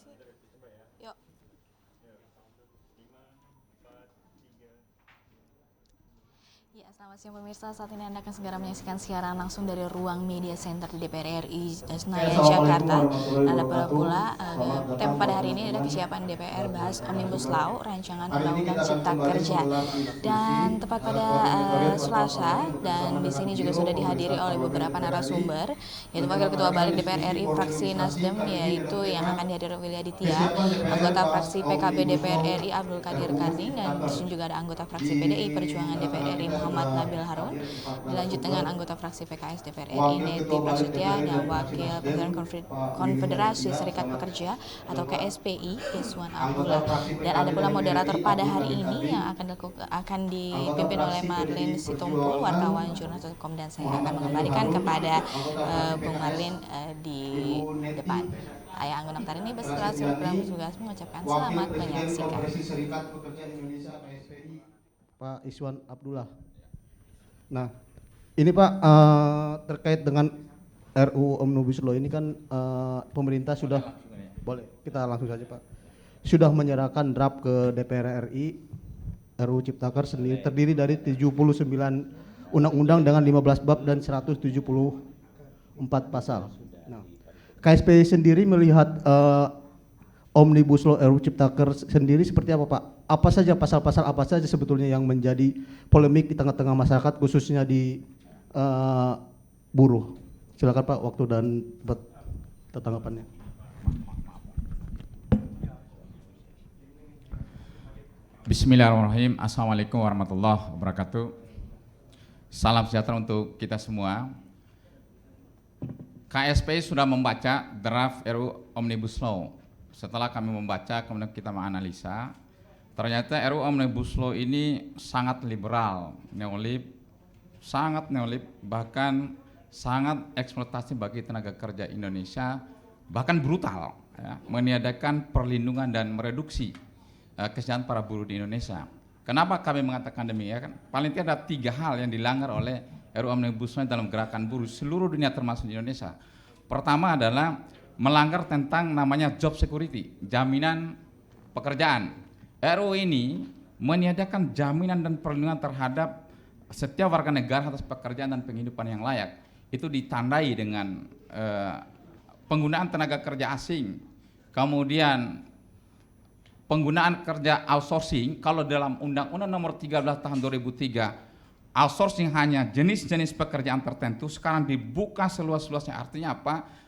sih? Yuk. Ya, selamat siang pemirsa. Saat ini Anda akan segera menyaksikan siaran langsung dari ruang media center di DPR RI Senayan, Jakarta. Ada pula tema pada hari ini adalah kesiapan DPR bahas Omnibus Law, rancangan Undang-Undang Cipta Kerja. Dan tepat pada Selasa, dan di sini juga sudah dihadiri oleh beberapa narasumber, yaitu Wakil Ketua Balik DPR RI fraksi Nasdem, yaitu yang akan dihadiri Willy Aditya, anggota fraksi PKB DPR RI Abdul Qadir Karding, dan di sini juga ada anggota fraksi PDI Perjuangan DPR RI Muhammad Nabil Harun, dilanjut dengan anggota fraksi PKS DPR RI Neti Prasetya, dan Wakil Presiden Konfederasi Serikat Pekerja atau KSPI Iswan Abdullah. Dan ada pula moderator pada hari ini yang akan dipimpin oleh Marlin Sitompul, wartawan jurnalis.com, dan saya akan mengembalikan kepada Bung Marlin di depan. Ayah Anggun Aptar ini beserta seluruh petugas mengucapkan selamat menyaksikan. Serikat Pekerja Indonesia KSPI Pak Iswan Abdullah. Nah, ini Pak terkait dengan RUU Omnibus Law ini kan pemerintah sudah boleh kita langsung saja Pak. Sudah menyerahkan draft ke DPR RI RUU Ciptaker sendiri terdiri dari 79 undang-undang dengan 15 bab dan 174 pasal. Nah, KSPI sendiri melihat Omnibus Law RUU Ciptaker sendiri seperti apa Pak? Apa saja pasal-pasal apa saja sebetulnya yang menjadi polemik di tengah-tengah masyarakat khususnya di buruh? Silakan Pak, waktu dan tanggapannya. Bismillahirrahmanirrahim. Assalamualaikum warahmatullahi wabarakatuh. Salam sejahtera untuk kita semua. KSPI sudah membaca draft RUU Omnibus Law. Setelah kami membaca, kemudian kita menganalisa, ternyata RUU Omnibus Law ini sangat liberal, sangat neolib, bahkan sangat eksploitasi bagi tenaga kerja Indonesia, bahkan brutal, ya, meniadakan perlindungan dan mereduksi kesejahteraan para buruh di Indonesia. Kenapa kami mengatakan demikian? Paling tidak ada 3 hal yang dilanggar oleh RUU Omnibus Law dalam gerakan buruh seluruh dunia termasuk di Indonesia. Pertama adalah melanggar tentang namanya job security, jaminan pekerjaan. RUU ini meniadakan jaminan dan perlindungan terhadap setiap warga negara atas pekerjaan dan penghidupan yang layak. Itu ditandai dengan penggunaan tenaga kerja asing, kemudian penggunaan kerja outsourcing. Kalau dalam Undang-Undang Nomor 13 Tahun 2003, outsourcing hanya jenis-jenis pekerjaan tertentu, sekarang dibuka seluas-luasnya. Artinya apa?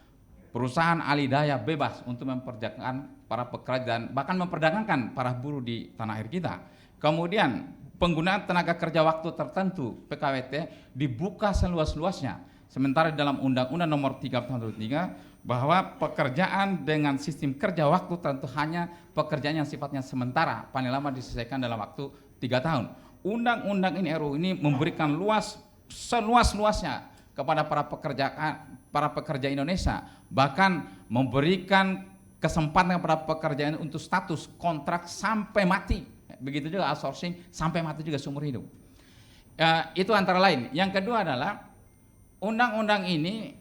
Perusahaan alih daya bebas untuk memperdayakan para pekerja dan bahkan memperdagangkan para buruh di tanah air kita. Kemudian penggunaan tenaga kerja waktu tertentu PKWT dibuka seluas-luasnya. Sementara dalam Undang-Undang Nomor 3 Tahun 2003 bahwa pekerjaan dengan sistem kerja waktu tertentu hanya pekerjaan yang sifatnya sementara, paling lama diselesaikan dalam waktu 3 tahun. Undang-undang ini RUU ini memberikan seluas-luasnya kepada para pekerja Indonesia, bahkan memberikan kesempatan kepada pekerjaan untuk status kontrak sampai mati. Begitu juga outsourcing sampai mati juga seumur hidup. Itu antara lain. Yang kedua adalah undang-undang ini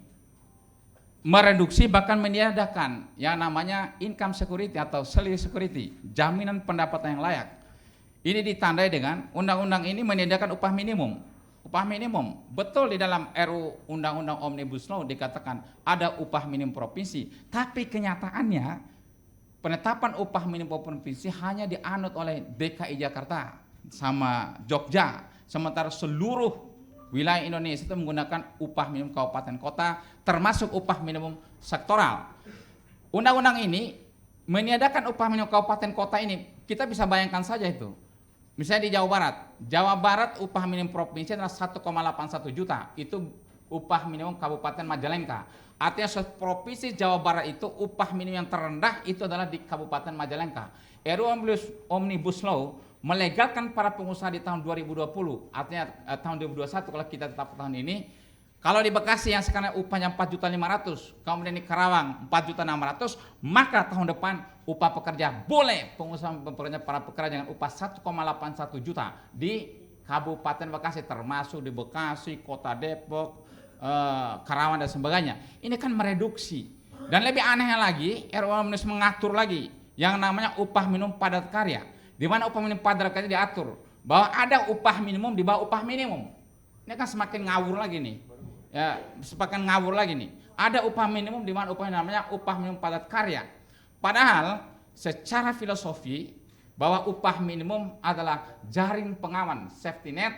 mereduksi bahkan meniadakan yang namanya income security atau salary security, jaminan pendapatan yang layak. Ini ditandai dengan undang-undang ini meniadakan upah minimum. Upah minimum, betul di dalam RUU Undang-Undang Omnibus Law dikatakan ada upah minimum provinsi, tapi kenyataannya penetapan upah minimum provinsi hanya dianut oleh DKI Jakarta sama Jogja, sementara seluruh wilayah Indonesia itu menggunakan upah minimum kabupaten kota, termasuk upah minimum sektoral. Undang-undang ini meniadakan upah minimum kabupaten kota ini, kita bisa bayangkan saja itu. Misalnya di Jawa Barat upah minimum provinsi adalah 1,81 juta, itu upah minimum Kabupaten Majalengka. Artinya provinsi Jawa Barat itu upah minimum yang terendah itu adalah di Kabupaten Majalengka. RUU Omnibus Law melegalkan para pengusaha di tahun 2020, artinya tahun 2021 kalau kita tetap tahun ini. Kalau di Bekasi yang sekarang upahnya 4.500.000, kemudian di Karawang 4.600.000, maka tahun depan upah pekerja boleh pengusaha memperoleh para pekerja dengan upah 1,81 juta di Kabupaten Bekasi, termasuk di Bekasi, Kota Depok, Karawang dan sebagainya. Ini kan mereduksi. Dan lebih anehnya lagi, RUU Omnibus mengatur lagi yang namanya upah minimum padat karya. Di mana upah minimum padat karya diatur bahwa ada upah minimum di bawah upah minimum. Ini kan semakin ngawur lagi nih. Ya, semakin ngawur lagi nih. Ada upah minimum di mana upah namanya upah minimum padat karya. Padahal secara filosofi bahwa upah minimum adalah jaring pengaman safety net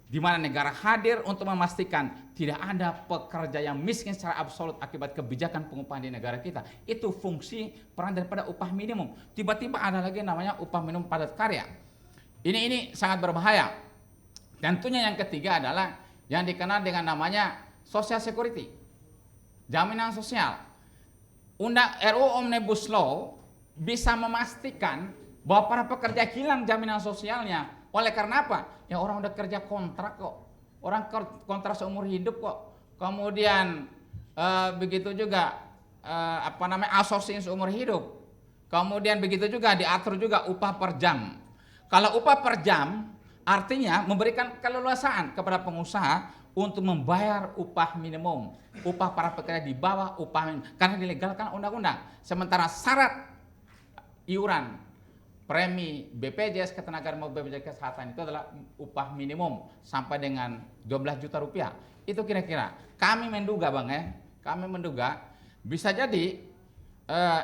di mana negara hadir untuk memastikan tidak ada pekerja yang miskin secara absolut akibat kebijakan pengupahan di negara kita. Itu fungsi peran daripada upah minimum. Tiba-tiba ada lagi namanya upah minimum padat karya. Ini sangat berbahaya. Tentunya yang ketiga adalah yang dikenal dengan namanya social security, jaminan sosial. RUU Omnibus Law bisa memastikan bahwa para pekerja hilang jaminan sosialnya. Oleh karena apa? Ya orang udah kerja kontrak kok, orang kontrak seumur hidup kok. Kemudian begitu juga outsourcing seumur hidup. Kemudian begitu juga diatur juga upah per jam. Kalau upah per jam artinya memberikan keleluasaan kepada pengusaha untuk membayar upah minimum, upah para pekerja di bawah upah minimum, karena dilegalkan undang-undang. Sementara syarat iuran premi BPJS Ketenagakerjaan maupun BPJS Kesehatan itu adalah upah minimum sampai dengan 12 juta rupiah. Itu kira-kira. Kami menduga Bang kami menduga bisa jadi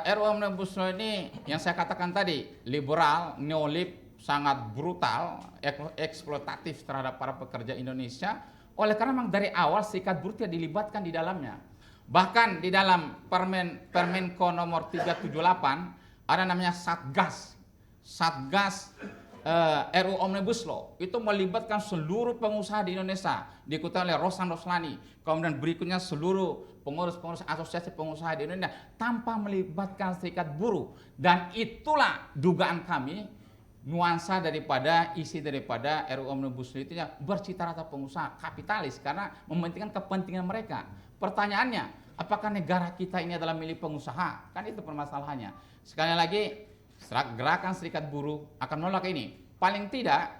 RUU Omnibus Law ini yang saya katakan tadi liberal, neolib, sangat brutal, eksploitatif terhadap para pekerja Indonesia. Oleh karena memang dari awal serikat buruh tidak dilibatkan di dalamnya. Bahkan di dalam Permenko nomor 378 ada namanya Satgas RUU Omnibus Law. Itu melibatkan seluruh pengusaha di Indonesia, diikuti oleh Rosan Roslani. Kemudian berikutnya seluruh pengurus-pengurus asosiasi pengusaha di Indonesia tanpa melibatkan serikat buruh. Dan itulah dugaan kami, nuansa daripada isi daripada RUU Omnibus Law itu ya bercita rasa pengusaha kapitalis karena mementingkan kepentingan mereka. Pertanyaannya, apakah negara kita ini adalah milik pengusaha? Kan itu permasalahannya. Sekali lagi, gerakan serikat buruh akan menolak ini. Paling tidak,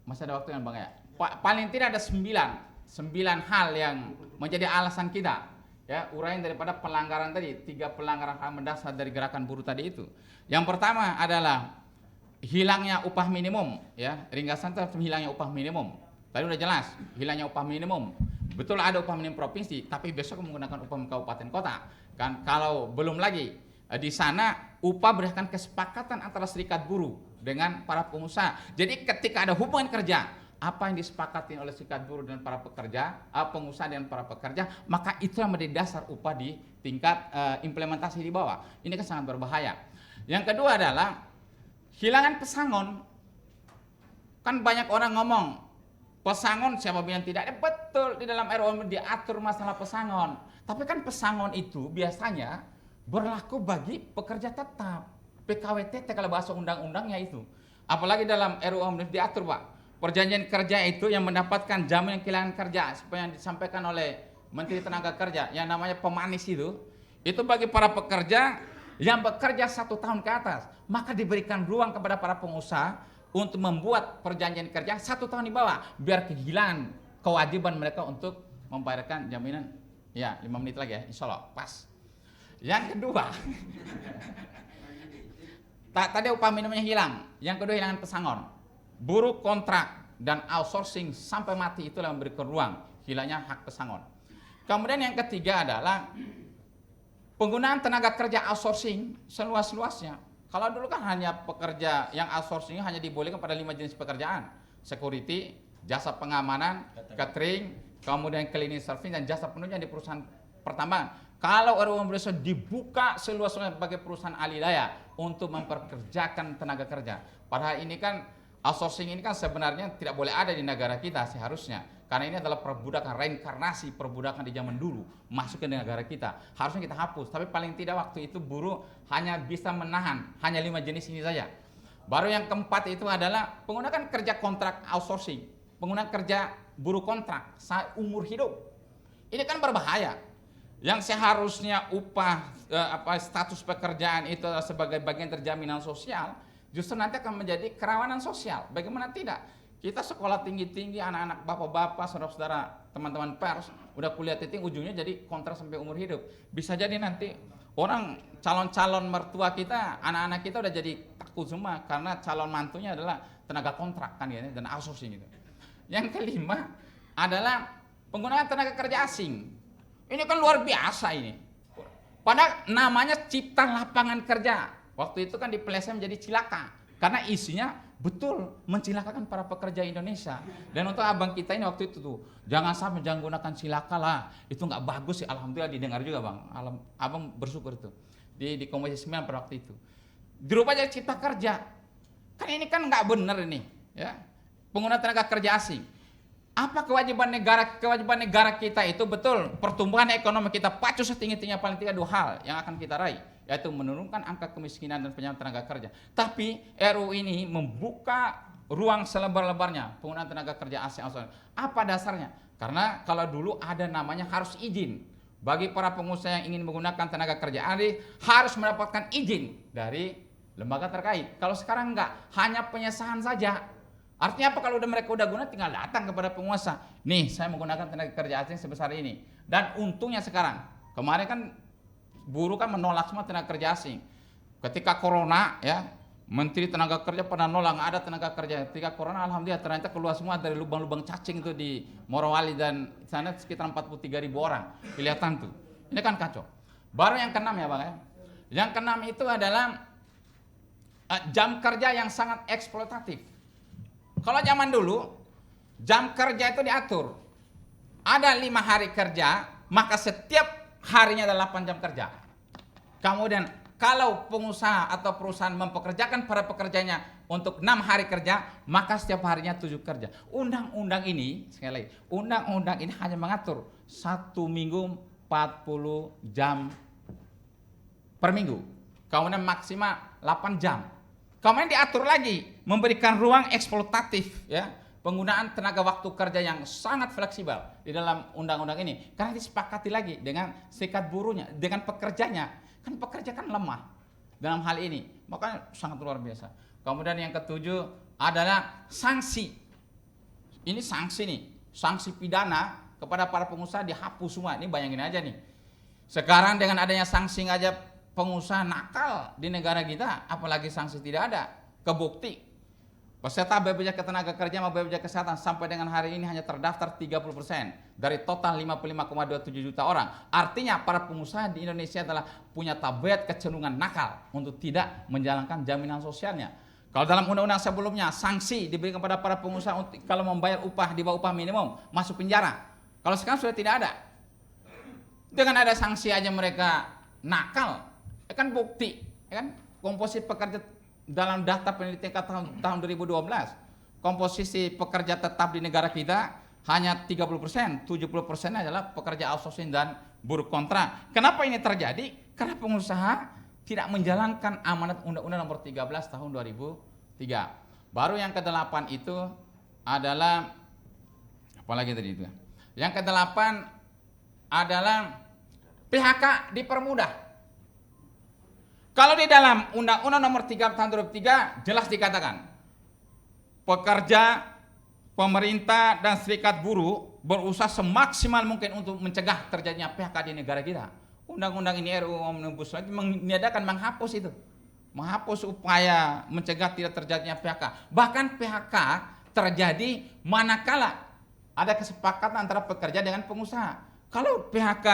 masih ada waktu yang Bang ya. Paling tidak ada 9 hal yang menjadi alasan kita. Ya, uraian daripada pelanggaran tadi, 3 pelanggaran HAM mendasar dari gerakan buruh tadi itu. Yang pertama adalah hilangnya upah minimum, ya. Ringkasan itu hilangnya upah minimum. Tadi udah jelas, hilangnya upah minimum. Betul ada upah minimum provinsi, tapi besok menggunakan upah minimum kabupaten kota. Kan kalau belum lagi di sana upah berdasarkan kesepakatan antara serikat buruh dengan para pengusaha. Jadi ketika ada hubungan kerja, apa yang disepakati oleh serikat buruh dan para pekerja, pengusaha dan para pekerja, maka itu yang menjadi dasar upah di tingkat implementasi di bawah. Ini kan sangat berbahaya. Yang kedua adalah hilangan pesangon. Kan banyak orang ngomong pesangon siapa bilang tidak? Betul, di dalam RUU diatur masalah pesangon. Tapi kan pesangon itu biasanya berlaku bagi pekerja tetap, PKWT kalau bahasa undang-undangnya itu. Apalagi dalam RUU diatur Pak, perjanjian kerja itu yang mendapatkan jaminan kehilangan kerja seperti yang disampaikan oleh Menteri Tenaga Kerja yang namanya pemanis itu bagi para pekerja yang bekerja 1 tahun ke atas, maka diberikan ruang kepada para pengusaha untuk membuat perjanjian kerja 1 tahun di bawah, biar kehilangan kewajiban mereka untuk membayarkan jaminan. Ya, 5 menit lagi ya, insya Allah pas. Yang kedua, tadi upah minimumnya hilang. Yang kedua hilangan pesangon. Buruh kontrak dan outsourcing sampai mati itulah yang memberikan ruang hilangnya hak pesangon. Kemudian yang ketiga adalah penggunaan tenaga kerja outsourcing seluas-luasnya. Kalau dulu kan hanya pekerja yang outsourcing hanya dibolehkan pada 5 jenis pekerjaan. Security, jasa pengamanan, catering, kemudian cleaning service dan jasa penunjang di perusahaan pertambangan. Kalau RUU Omnibus Law dibuka seluas-luasnya bagi perusahaan alih daya untuk memperkerjakan tenaga kerja. Padahal ini kan outsourcing ini kan sebenarnya tidak boleh ada di negara kita seharusnya. Karena ini adalah perbudakan, reinkarnasi perbudakan di zaman dulu masuk ke negara kita. Harusnya kita hapus, tapi paling tidak waktu itu buruh hanya bisa menahan hanya 5 jenis ini saja. Baru yang keempat itu adalah penggunaan kerja kontrak outsourcing, penggunaan kerja buruh kontrak umur hidup. Ini kan berbahaya. Yang seharusnya upah status pekerjaan itu sebagai bagian terjaminan sosial, justru nanti akan menjadi kerawanan sosial. Bagaimana tidak? Kita sekolah tinggi-tinggi, anak-anak, bapak-bapak, saudara-saudara, teman-teman pers, udah kuliah tinggi ujungnya jadi kontrak sampai umur hidup. Bisa jadi nanti orang calon-calon mertua kita, anak-anak kita udah jadi takut semua karena calon mantunya adalah tenaga kontrak kan gitu, dan outsourcing gitu. Yang kelima adalah penggunaan tenaga kerja asing. Ini kan luar biasa ini. Padahal namanya cipta lapangan kerja. Waktu itu kan dipeleset menjadi cilaka. Karena isinya betul mencilakakan para pekerja Indonesia. Dan untuk abang kita ini waktu itu tuh, jangan sampai jangan gunakan cilaka lah. Itu nggak bagus sih, alhamdulillah didengar juga bang. Abang bersyukur itu. Di Komisi 9 pada waktu itu. Dirubah jadi cipta kerja. Kan ini kan nggak benar ini. Ya. Penggunaan tenaga kerja asing. Apa kewajiban negara kita itu betul pertumbuhan ekonomi kita pacu setinggi-tingginya paling tidak 2 hal yang akan kita raih, yaitu menurunkan angka kemiskinan dan penyerapan tenaga kerja. Tapi RUU ini membuka ruang selebar-lebarnya penggunaan tenaga kerja asing. Apa dasarnya? Karena kalau dulu ada namanya harus izin. Bagi para pengusaha yang ingin menggunakan tenaga kerja asing harus mendapatkan izin dari lembaga terkait. Kalau sekarang enggak, hanya pengesahan saja. Artinya apa? Kalau mereka udah guna tinggal datang kepada penguasa. Nih saya menggunakan tenaga kerja asing sebesar ini. Dan untungnya sekarang, kemarin kan buruh kan menolak semua tenaga kerja asing. Ketika corona ya, Menteri Tenaga Kerja pernah nolak nggak ada tenaga kerja. Ketika corona alhamdulillah ternyata keluar semua dari lubang-lubang cacing itu di Morowali dan sana sekitar 43.000 orang. Kelihatan tuh. Ini kan kacau. Baru yang keenam ya Bang ya. Yang keenam itu adalah jam kerja yang sangat eksploitatif. Kalau zaman dulu, jam kerja itu diatur. Ada 5 hari kerja, maka setiap harinya ada 8 jam kerja. Kemudian, kalau pengusaha atau perusahaan mempekerjakan para pekerjanya untuk 6 hari kerja, maka setiap harinya 7 kerja. Undang-undang ini, sekali lagi, undang-undang ini hanya mengatur 1 minggu 40 jam per minggu. Kemudian maksimal 8 jam. Kemudian diatur lagi memberikan ruang eksploitatif ya, penggunaan tenaga waktu kerja yang sangat fleksibel di dalam undang-undang ini karena disepakati lagi dengan serikat buruhnya, dengan pekerjanya. Kan pekerja kan lemah dalam hal ini, makanya sangat luar biasa. Kemudian yang ketujuh adalah sanksi. Ini sanksi nih, sanksi pidana kepada para pengusaha dihapus semua. Ini bayangin aja nih. Sekarang dengan adanya sanksi aja pengusaha nakal di negara kita, apalagi sanksi tidak ada. Kebukti peserta BPJS Ketenagakerjaan sama BPJS Kesehatan sampai dengan hari ini hanya terdaftar 30% dari total 55,27 juta orang. Artinya para pengusaha di Indonesia adalah punya tabiat kecenderungan nakal untuk tidak menjalankan jaminan sosialnya. Kalau dalam undang-undang sebelumnya sanksi diberikan kepada para pengusaha untuk kalau membayar upah di bawah upah minimum masuk penjara. Kalau sekarang sudah tidak ada. Dengan ada sanksi aja mereka nakal. Kan bukti, kan komposisi pekerja dalam data penelitian tahun 2012, komposisi pekerja tetap di negara kita hanya 30%, 70% adalah pekerja outsourcing dan buruh kontrak. Kenapa ini terjadi? Karena pengusaha tidak menjalankan amanat Undang-Undang Nomor 13 tahun 2003. Baru yang ke-8 itu adalah apalagi tadi itu. Yang ke-8 adalah PHK dipermudah. Kalau di dalam Undang-Undang Nomor 3 tahun 2003 jelas dikatakan pekerja, pemerintah dan serikat buruh berusaha semaksimal mungkin untuk mencegah terjadinya PHK di negara kita. Undang-undang ini RUU Omnibus Law meniadakan menghapus itu, menghapus upaya mencegah tidak terjadinya PHK. Bahkan PHK terjadi manakala ada kesepakatan antara pekerja dengan pengusaha. Kalau PHK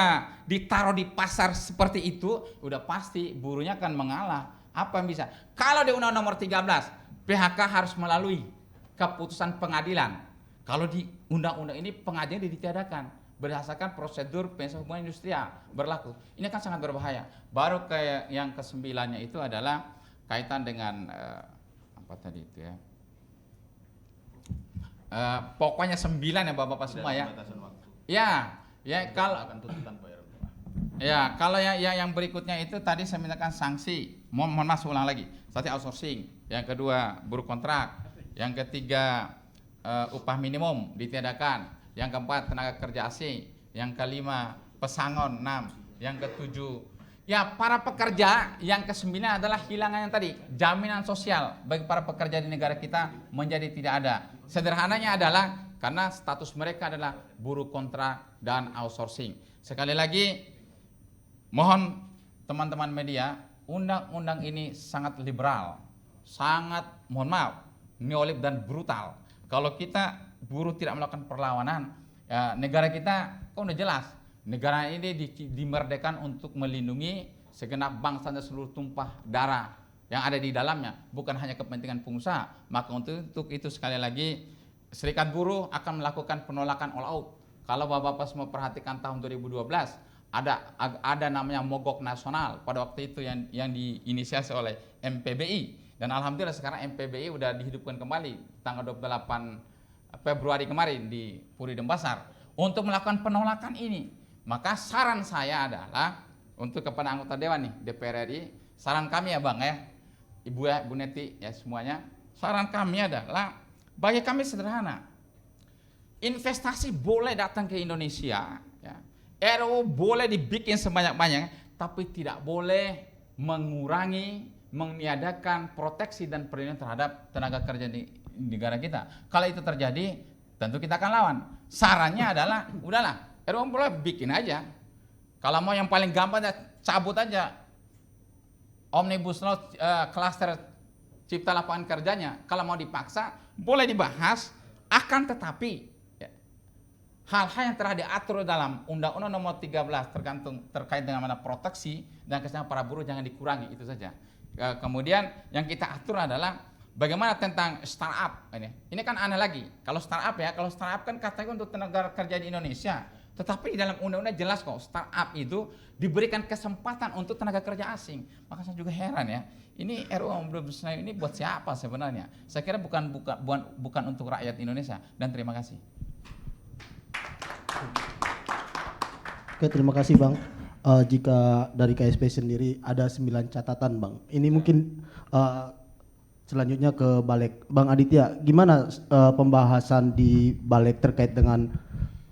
ditaruh di pasar seperti itu, udah pasti buruhnya akan mengalah. Apa yang bisa? Kalau di Undang-Undang Nomor 13, PHK harus melalui keputusan pengadilan. Kalau di undang-undang ini pengadilan ditiadakan berdasarkan prosedur pengusaha hubungan industrial berlaku. Ini kan sangat berbahaya. Baru kayak yang ke-9-nya itu adalah kaitan dengan apa tadi itu ya? Pokoknya 9 ya Bapak-bapak semua ya. Ya kalau yang berikutnya itu tadi saya mintakan sanksi. Mohon maaf ulang lagi. Satu outsourcing, yang kedua buruh kontrak, yang ketiga upah minimum ditiadakan, yang keempat tenaga kerja asing, yang kelima pesangon 6, yang ketujuh ya para pekerja, yang ke-9 adalah hilangan yang tadi jaminan sosial bagi para pekerja di negara kita menjadi tidak ada. Sederhananya adalah karena status mereka adalah buruh kontrak dan outsourcing. Sekali lagi, mohon teman-teman media, undang-undang ini sangat liberal, sangat, mohon maaf, neolib dan brutal. Kalau kita buruh tidak melakukan perlawanan, ya, negara kita kan udah jelas, negara ini dimerdekakan untuk melindungi segenap bangsa dan seluruh tumpah darah yang ada di dalamnya, bukan hanya kepentingan pengusaha. Maka untuk itu sekali lagi, Serikat Buruh akan melakukan penolakan all out. Kalau Bapak-Bapak semua perhatikan tahun 2012, ada namanya mogok nasional pada waktu itu yang diinisiasi oleh MPBI, dan alhamdulillah sekarang MPBI udah dihidupkan kembali tanggal 28 Februari kemarin di Puri Denpasar untuk melakukan penolakan ini. Maka saran saya adalah untuk kepada anggota dewan nih DPR RI, saran kami ya Bang ya, Ibu ya, Bu Neti ya semuanya, saran kami adalah bagi kami sederhana. Investasi boleh datang ke Indonesia, ya. RUU boleh dibikin sebanyak-banyak, tapi tidak boleh mengurangi, meniadakan proteksi dan perlindungan terhadap tenaga kerja di negara kita. Kalau itu terjadi, tentu kita akan lawan. Sarannya adalah, udahlah, RUU boleh bikin aja. Kalau mau yang paling gampang ya cabut aja Omnibus Law klaster cipta lapangan kerjanya. Kalau mau dipaksa, boleh dibahas, akan tetapi hal-hal yang telah diatur dalam Undang-Undang Nomor 13 terkait dengan mana proteksi dan kesehatan para buruh jangan dikurangi, itu saja. Kemudian yang kita atur adalah bagaimana tentang startup ini. Ini kan aneh lagi. Kalau startup kan katanya untuk tenaga kerja di Indonesia. Tetapi di dalam undang-undang jelas kok startup itu diberikan kesempatan untuk tenaga kerja asing. Maka saya juga heran ya. Ini RUU Omnibus Law ini buat siapa sebenarnya? Saya kira bukan untuk rakyat Indonesia. Dan terima kasih. Oke, terima kasih Bang. Jika dari KSP sendiri ada 9 catatan Bang. Ini mungkin selanjutnya ke Balik. Bang Aditya, gimana pembahasan di Balik terkait dengan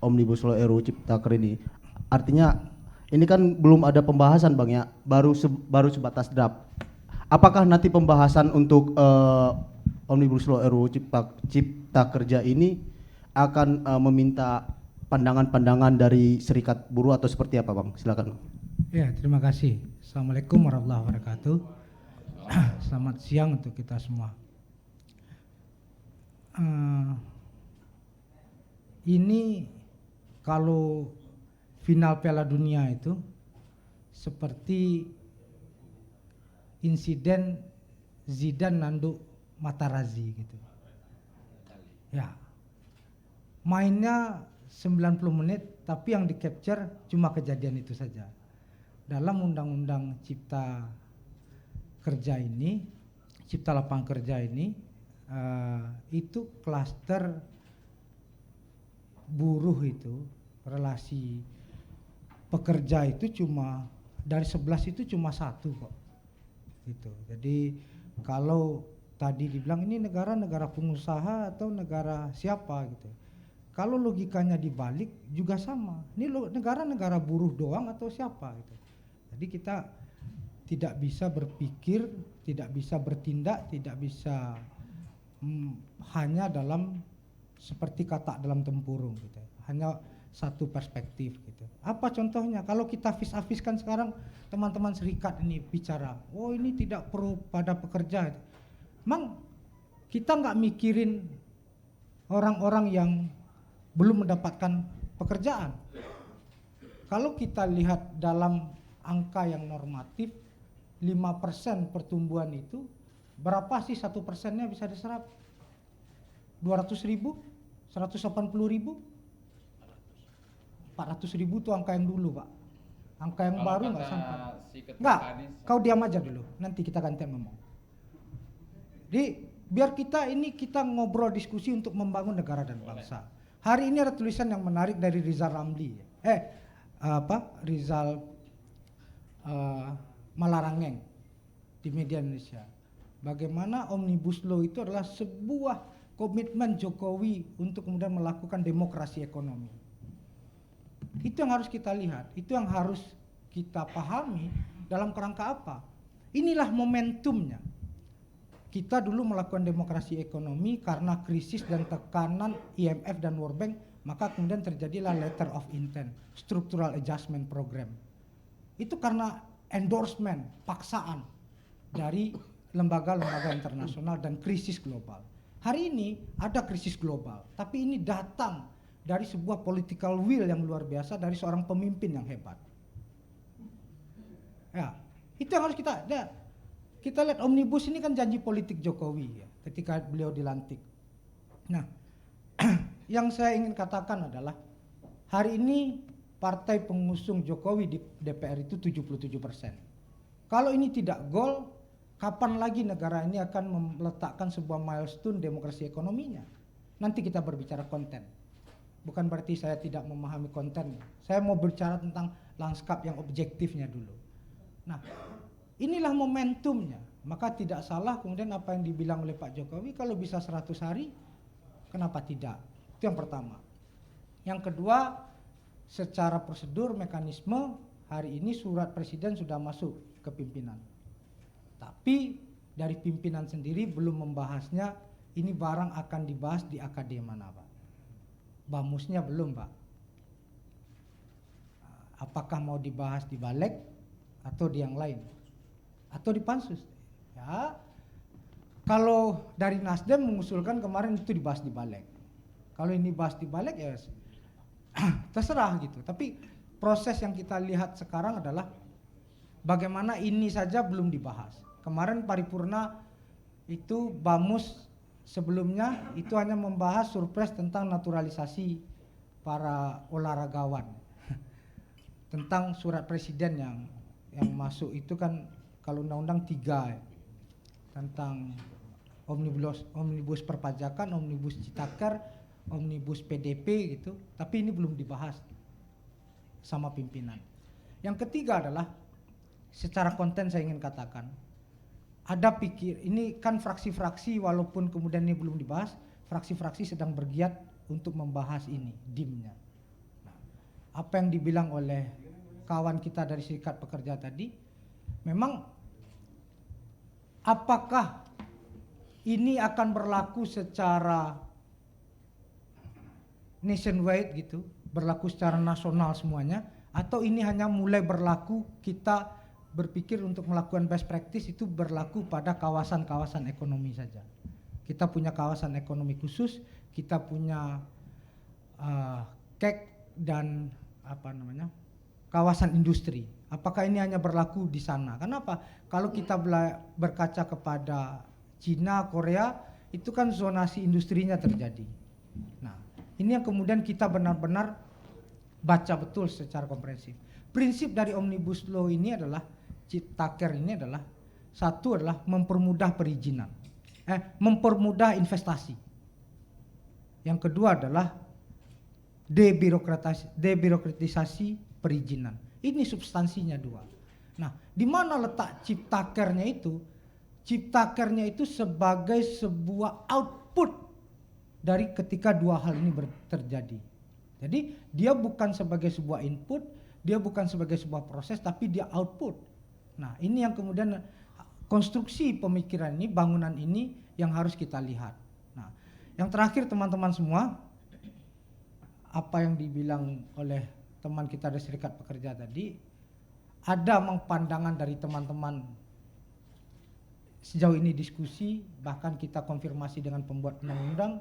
Omnibus Law RUU Cipta Kerja ini? Artinya ini kan belum ada pembahasan Bang ya, baru sebatas draft. Apakah nanti pembahasan untuk Omnibus Law RUU Cipta Kerja ini akan meminta pandangan-pandangan dari Serikat Buruh atau seperti apa Bang? Silakan. Ya, terima kasih. Assalamualaikum warahmatullahi wabarakatuh. Selamat siang untuk kita semua. Ini kalau final Piala Dunia itu seperti insiden Zidane nanduk Materazzi gitu. Ya. Mainnya 90 menit tapi yang di capture cuma kejadian itu saja. Dalam undang-undang cipta kerja ini, cipta lapangan kerja ini, itu klaster buruh itu, relasi pekerja itu cuma dari 11 itu cuma 1 kok. Gitu. Jadi kalau tadi dibilang ini negara pengusaha atau negara siapa gitu. Kalau logikanya dibalik juga sama. Ini negara buruh doang atau siapa gitu. Jadi kita tidak bisa berpikir, tidak bisa bertindak, tidak bisa hanya dalam seperti kata dalam tempurung gitu. Hanya satu perspektif gitu. Apa contohnya? Kalau kita vis-a-viskan sekarang teman-teman serikat ini bicara, oh ini tidak pro pada pekerja. Emang kita nggak mikirin orang-orang yang belum mendapatkan pekerjaan. Kalau kita lihat dalam angka yang normatif, 5% pertumbuhan itu berapa sih 1%-nya bisa diserap? 200.000? 180.000? 400.000 itu angka yang dulu Pak. Angka yang baru nggak sampai. Nggak, kau diam aja dulu. Nanti kita gantian ngomong. Jadi biar kita ngobrol diskusi untuk membangun negara dan bangsa. Hari ini ada tulisan yang menarik dari Rizal Ramli. Rizal Malarangeng di media Indonesia. Bagaimana Omnibus Law itu adalah sebuah komitmen Jokowi untuk kemudian melakukan demokrasi ekonomi. Itu yang harus kita lihat, itu yang harus kita pahami dalam kerangka apa. Inilah momentumnya. kita dulu melakukan demokrasi ekonomi karena krisis dan tekanan IMF dan World Bank, maka kemudian terjadilah letter of intent, structural adjustment program. Itu karena endorsement, paksaan dari lembaga-lembaga internasional dan krisis global. Hari ini ada krisis global, tapi ini datang dari sebuah political will yang luar biasa dari seorang pemimpin yang hebat. Ya, itu yang harus kita lihat. Omnibus ini kan janji politik Jokowi ya, ketika beliau dilantik. Nah, yang saya ingin katakan adalah hari ini partai pengusung Jokowi di DPR itu 77%. Kalau ini tidak gol, kapan lagi negara ini akan meletakkan sebuah milestone demokrasi ekonominya? Nanti kita berbicara konten. Bukan berarti saya tidak memahami konten. Saya mau bicara tentang lanskap yang objektifnya dulu. Nah, inilah momentumnya. Maka tidak salah kemudian apa yang dibilang oleh Pak Jokowi, kalau bisa 100 hari, kenapa tidak? Itu yang pertama. Yang kedua, secara prosedur mekanisme hari ini surat presiden sudah masuk ke pimpinan. Tapi dari pimpinan sendiri belum membahasnya, ini barang akan dibahas di AKD mana Pak? Bamusnya belum Pak. Apakah mau dibahas di Balek atau di yang lain? Atau di Pansus? Ya, kalau dari Nasdem mengusulkan kemarin itu dibahas di Balek. Kalau ini bahas di Balek ya terserah gitu. Tapi proses yang kita lihat sekarang adalah bagaimana ini saja belum dibahas. Kemarin paripurna itu Bamus sebelumnya itu hanya membahas surpres tentang naturalisasi para olahragawan. Tentang surat presiden yang masuk itu kan kalau undang-undang 3 ya. Tentang omnibus perpajakan, omnibus Citaker, omnibus PDP gitu, tapi ini belum dibahas sama pimpinan. Yang ketiga adalah secara konten saya ingin katakan, ini kan fraksi-fraksi walaupun kemudian ini belum dibahas, fraksi-fraksi sedang bergiat untuk membahas ini, dimnya. Nah, apa yang dibilang oleh kawan kita dari Serikat Pekerja tadi, memang apakah ini akan berlaku secara nationwide gitu, berlaku secara nasional semuanya, atau ini hanya mulai berlaku kita berpikir untuk melakukan best practice itu berlaku pada kawasan-kawasan ekonomi saja. Kita punya kawasan ekonomi khusus, kita punya KEK dan kawasan industri. Apakah ini hanya berlaku di sana? Kenapa? Kalau kita berkaca kepada Cina, Korea, itu kan zonasi industrinya terjadi. Nah, ini yang kemudian kita benar-benar baca betul secara komprehensif. Prinsip dari Omnibus Law ini adalah, Citaker ini adalah, satu adalah mempermudah perizinan, mempermudah investasi. Yang kedua adalah debirokratisasi perizinan. Ini substansinya dua. Nah, di mana letak Ciptakernya itu? Ciptakernya itu sebagai sebuah output dari ketika dua hal ini terjadi. Jadi dia bukan sebagai sebuah input, dia bukan sebagai sebuah proses, tapi dia output. Nah, ini yang kemudian konstruksi pemikiran ini, bangunan ini yang harus kita lihat. Nah, yang terakhir teman-teman semua, apa yang dibilang oleh teman kita dari Serikat Pekerja tadi, ada pandangan dari teman-teman sejauh ini diskusi, bahkan kita konfirmasi dengan pembuat undang-undang.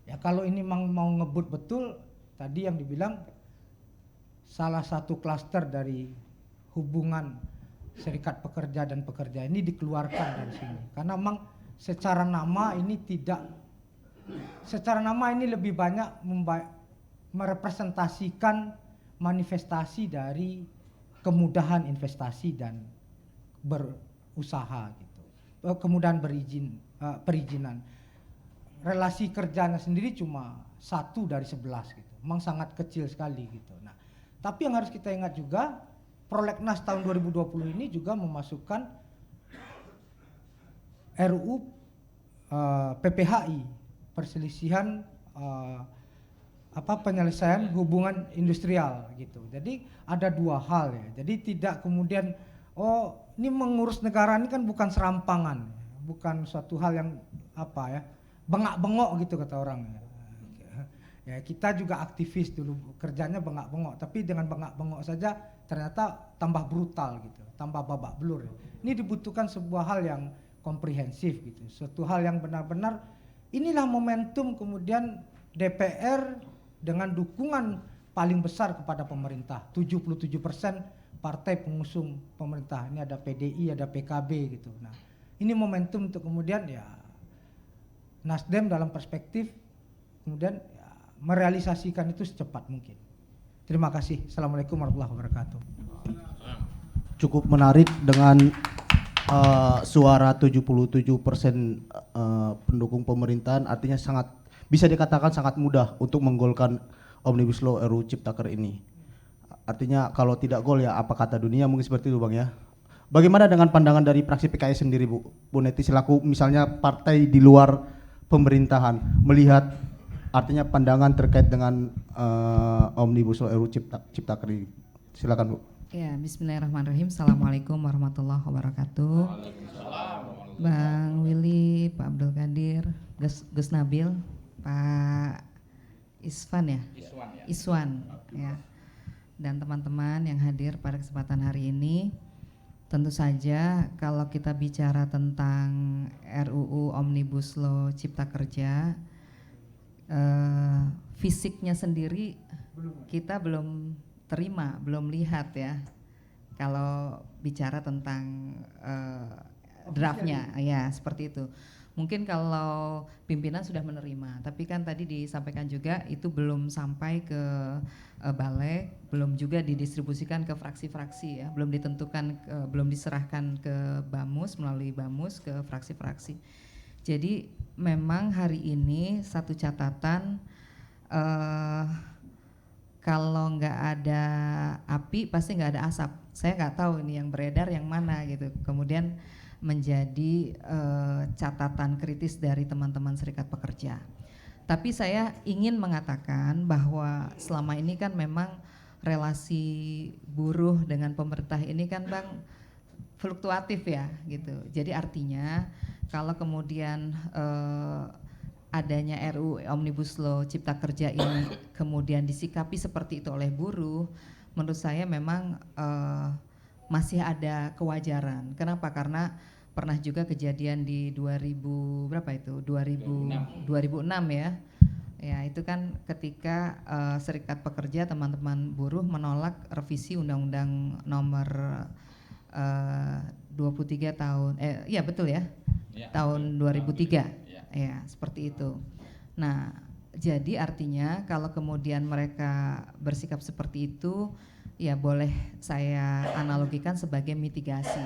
Ya kalau ini mau ngebut betul, tadi yang dibilang salah satu klaster dari hubungan Serikat Pekerja dan pekerja ini dikeluarkan dari sini. Karena memang secara nama ini lebih banyak merepresentasikan manifestasi dari kemudahan investasi dan berusaha gitu. Kemudahan perizinan. Relasi kerjanya sendiri cuma 1 dari 11 gitu. Memang sangat kecil sekali gitu. Nah, tapi yang harus kita ingat juga, Prolegnas tahun 2020 ini juga memasukkan RUU PPHI, perselisihan penyelesaian hubungan industrial gitu. Jadi ada dua hal ya. Jadi tidak kemudian ini mengurus negara ini kan bukan serampangan, bukan suatu hal yang apa ya, bengak-bengok gitu kata orang. Ya kita juga aktivis dulu, kerjanya bengak-bengok, tapi dengan bengak-bengok saja ternyata tambah brutal gitu, tambah babak belur. Ini dibutuhkan sebuah hal yang komprehensif gitu, suatu hal yang benar-benar inilah momentum kemudian DPR dengan dukungan paling besar kepada pemerintah, 77% partai pengusung pemerintah. Ini ada PDI, ada PKB gitu. Nah, ini momentum untuk kemudian ya Nasdem dalam perspektif kemudian ya, merealisasikan itu secepat mungkin. Terima kasih. Assalamualaikum warahmatullahi wabarakatuh. Cukup menarik dengan suara 77% pendukung pemerintahan, artinya sangat bisa dikatakan sangat mudah untuk menggolkan Omnibus Law RUU Ciptaker ini. Artinya kalau tidak gol ya apa kata dunia, mungkin seperti itu Bang ya. Bagaimana dengan pandangan dari fraksi PKS sendiri Bu Neti selaku misalnya partai di luar pemerintahan melihat artinya pandangan terkait dengan Omnibus Law RUU Ciptaker ini. Silakan Bu. Ya, bismillahirrahmanirrahim. Assalamualaikum warahmatullahi wabarakatuh. Bang Willy, Pak Abdul Qadir, Gus Nabil, Pak Iswan ya? Iswan ya. Dan teman-teman yang hadir pada kesempatan hari ini. Tentu saja kalau kita bicara tentang RUU Omnibus Law Cipta Kerja, fisiknya sendiri kita belum terima, belum lihat ya. Kalau bicara tentang draftnya, ya seperti itu. Mungkin kalau pimpinan sudah menerima, tapi kan tadi disampaikan juga itu belum sampai ke balik, belum juga didistribusikan ke fraksi-fraksi ya, belum ditentukan, belum diserahkan ke Bamus melalui Bamus ke fraksi-fraksi. Jadi memang hari ini satu catatan, kalau nggak ada api pasti nggak ada asap. Saya nggak tahu ini yang beredar yang mana gitu. Kemudian menjadi catatan kritis dari teman-teman serikat pekerja. Tapi saya ingin mengatakan bahwa selama ini kan memang relasi buruh dengan pemerintah ini kan Bang fluktuatif ya gitu. Jadi artinya kalau kemudian adanya RUU Omnibus Law Cipta Kerja ini kemudian disikapi seperti itu oleh buruh, menurut saya memang masih ada kewajaran. Kenapa? Karena pernah juga kejadian di 2006 ya. Ya, itu kan ketika serikat pekerja teman-teman buruh menolak revisi Undang-Undang nomor 23 tahun iya betul ya. Tahun 2003. Ya, seperti itu. Nah, jadi artinya kalau kemudian mereka bersikap seperti itu, ya boleh saya analogikan sebagai mitigasi.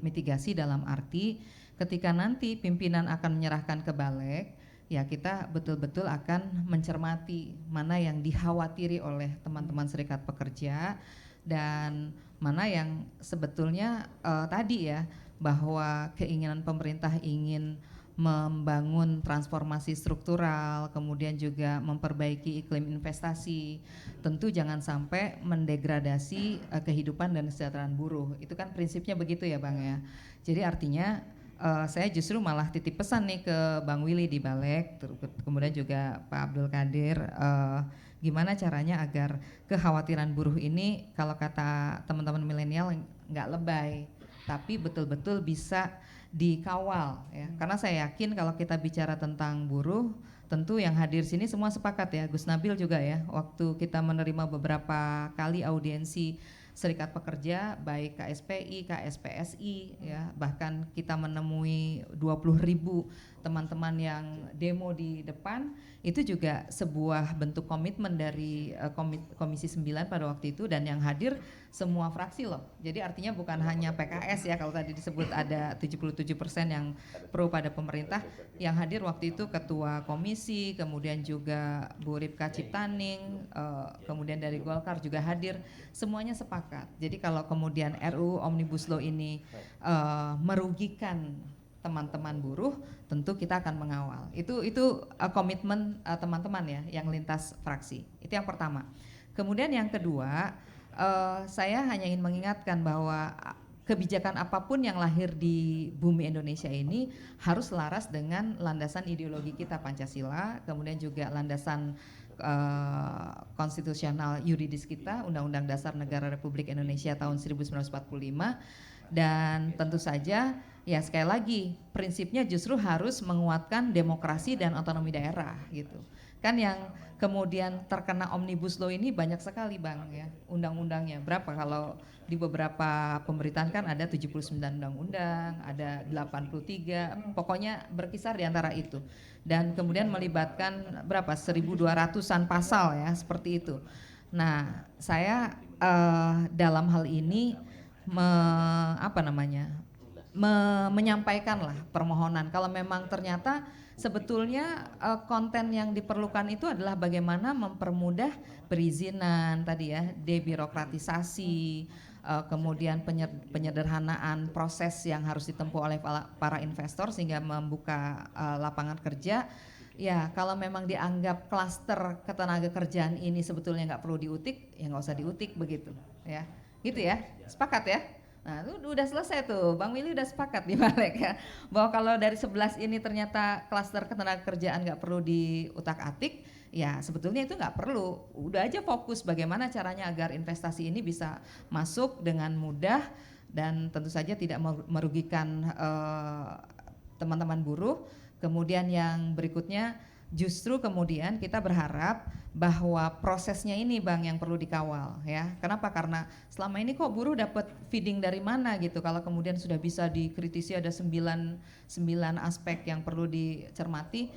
Mitigasi dalam arti ketika nanti pimpinan akan menyerahkan ke balik, ya kita betul-betul akan mencermati mana yang dikhawatiri oleh teman-teman serikat pekerja dan mana yang sebetulnya tadi ya, bahwa keinginan pemerintah ingin membangun transformasi struktural, kemudian juga memperbaiki iklim investasi, tentu jangan sampai mendegradasi kehidupan dan kesejahteraan buruh. Itu kan prinsipnya begitu ya Bang ya. Jadi artinya saya justru malah titip pesan nih ke Bang Willy di Balik, kemudian juga Pak Abdul Qadir, gimana caranya agar kekhawatiran buruh ini kalau kata teman-teman milenial nggak lebay, tapi betul-betul bisa dikawal ya. Karena saya yakin kalau kita bicara tentang buruh, tentu yang hadir sini semua sepakat ya, Gus Nabil juga ya, waktu kita menerima beberapa kali audiensi serikat pekerja baik KSPI, KSPSI ya, bahkan kita menemui 20.000 teman-teman yang demo di depan, itu juga sebuah bentuk komitmen dari Komisi 9 pada waktu itu, dan yang hadir semua fraksi loh. Jadi artinya bukan hanya PKS ya, kalau tadi disebut ada 77% yang pro pada pemerintah, yang hadir waktu itu ketua komisi, kemudian juga Bu Ripka Ciptaning, kemudian dari Golkar juga hadir, semuanya sepakat. Jadi kalau kemudian RUU Omnibus Law ini merugikan teman-teman buruh, tentu kita akan mengawal. Itu komitmen teman-teman ya yang lintas fraksi. Itu yang pertama. Kemudian yang kedua, saya hanya ingin mengingatkan bahwa kebijakan apapun yang lahir di bumi Indonesia ini harus selaras dengan landasan ideologi kita Pancasila, kemudian juga landasan konstitusional yuridis kita, Undang-Undang Dasar Negara Republik Indonesia tahun 1945, dan tentu saja ya sekali lagi prinsipnya justru harus menguatkan demokrasi dan otonomi daerah gitu. Kan yang kemudian terkena Omnibus Law ini banyak sekali Bang ya, undang-undangnya. Berapa kalau di beberapa pemberitaan kan ada 79 undang-undang, ada 83, pokoknya berkisar di antara itu. Dan kemudian melibatkan berapa 1.200-an pasal ya, seperti itu. Nah, saya dalam hal ini menyampaikanlah permohonan kalau memang ternyata sebetulnya konten yang diperlukan itu adalah bagaimana mempermudah perizinan tadi ya, debirokratisasi, kemudian penyederhanaan proses yang harus ditempuh oleh para investor sehingga membuka lapangan kerja. Ya kalau memang dianggap klaster ketenaga kerjaan ini sebetulnya nggak perlu diutik, ya nggak usah diutik begitu ya, gitu ya, sepakat ya. Nah itu udah selesai tuh, Bang Willy udah sepakat di balik ya, bahwa kalau dari 11 ini ternyata klaster ketenaga kerjaan nggak perlu diutak-atik, ya sebetulnya itu nggak perlu, udah aja fokus bagaimana caranya agar investasi ini bisa masuk dengan mudah dan tentu saja tidak merugikan teman-teman buruh. Kemudian yang berikutnya justru kemudian kita berharap bahwa prosesnya ini Bang yang perlu dikawal ya. Kenapa? Karena selama ini kok buruh dapat feeding dari mana gitu. Kalau kemudian sudah bisa dikritisi ada 9 aspek yang perlu dicermati.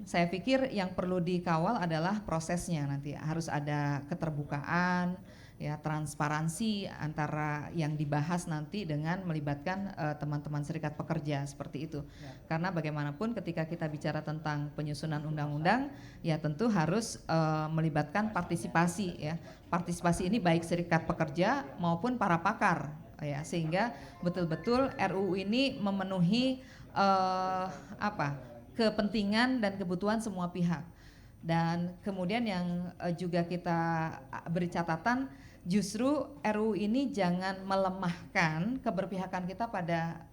Saya pikir yang perlu dikawal adalah prosesnya nanti. Harus ada keterbukaan, ya transparansi antara yang dibahas nanti dengan melibatkan teman-teman serikat pekerja seperti itu. Ya. Karena bagaimanapun ketika kita bicara tentang penyusunan undang-undang, ya tentu harus melibatkan partisipasi ya. Partisipasi ini baik serikat pekerja maupun para pakar ya, sehingga betul-betul RUU ini memenuhi kepentingan dan kebutuhan semua pihak. Dan kemudian yang juga kita beri catatan, justru RUU ini jangan melemahkan keberpihakan kita pada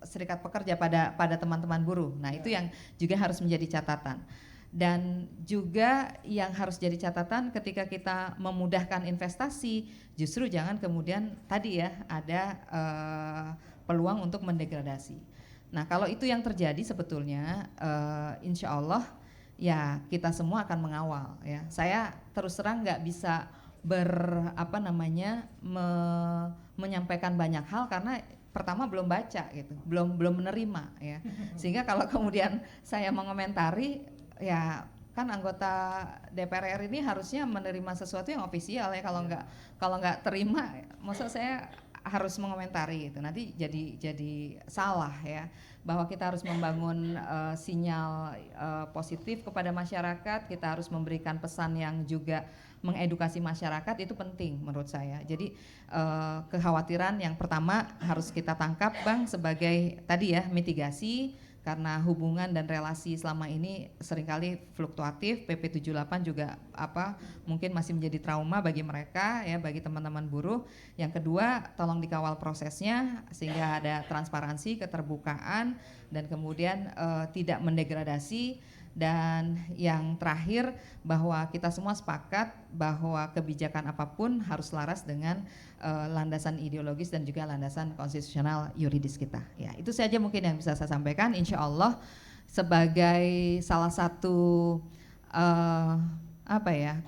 serikat pekerja, pada teman-teman buruh. Nah itu yang juga harus menjadi catatan. Dan juga yang harus jadi catatan ketika kita memudahkan investasi, justru jangan kemudian tadi ya ada peluang untuk mendegradasi. Nah kalau itu yang terjadi sebetulnya insya Allah ya kita semua akan mengawal ya. Saya terus terang nggak bisa menyampaikan banyak hal karena pertama belum baca gitu, belum menerima ya. Sehingga kalau kemudian saya mengomentari ya kan anggota DPR RI ini harusnya menerima sesuatu yang ofisial ya, kalau nggak terima maksud saya harus mengomentari itu nanti jadi salah ya, bahwa kita harus membangun sinyal positif kepada masyarakat, kita harus memberikan pesan yang juga mengedukasi masyarakat, itu penting menurut saya. Jadi kekhawatiran yang pertama harus kita tangkap Bang sebagai tadi ya mitigasi, karena hubungan dan relasi selama ini seringkali fluktuatif. PP 78 juga mungkin masih menjadi trauma bagi mereka ya, bagi teman-teman buruh. Yang kedua, tolong dikawal prosesnya sehingga ada transparansi, keterbukaan, dan kemudian tidak mendegradasi. Dan yang terakhir, bahwa kita semua sepakat bahwa kebijakan apapun harus selaras dengan landasan ideologis dan juga landasan konstitusional yuridis kita. Ya, itu saja mungkin yang bisa saya sampaikan. Insya Allah sebagai salah satu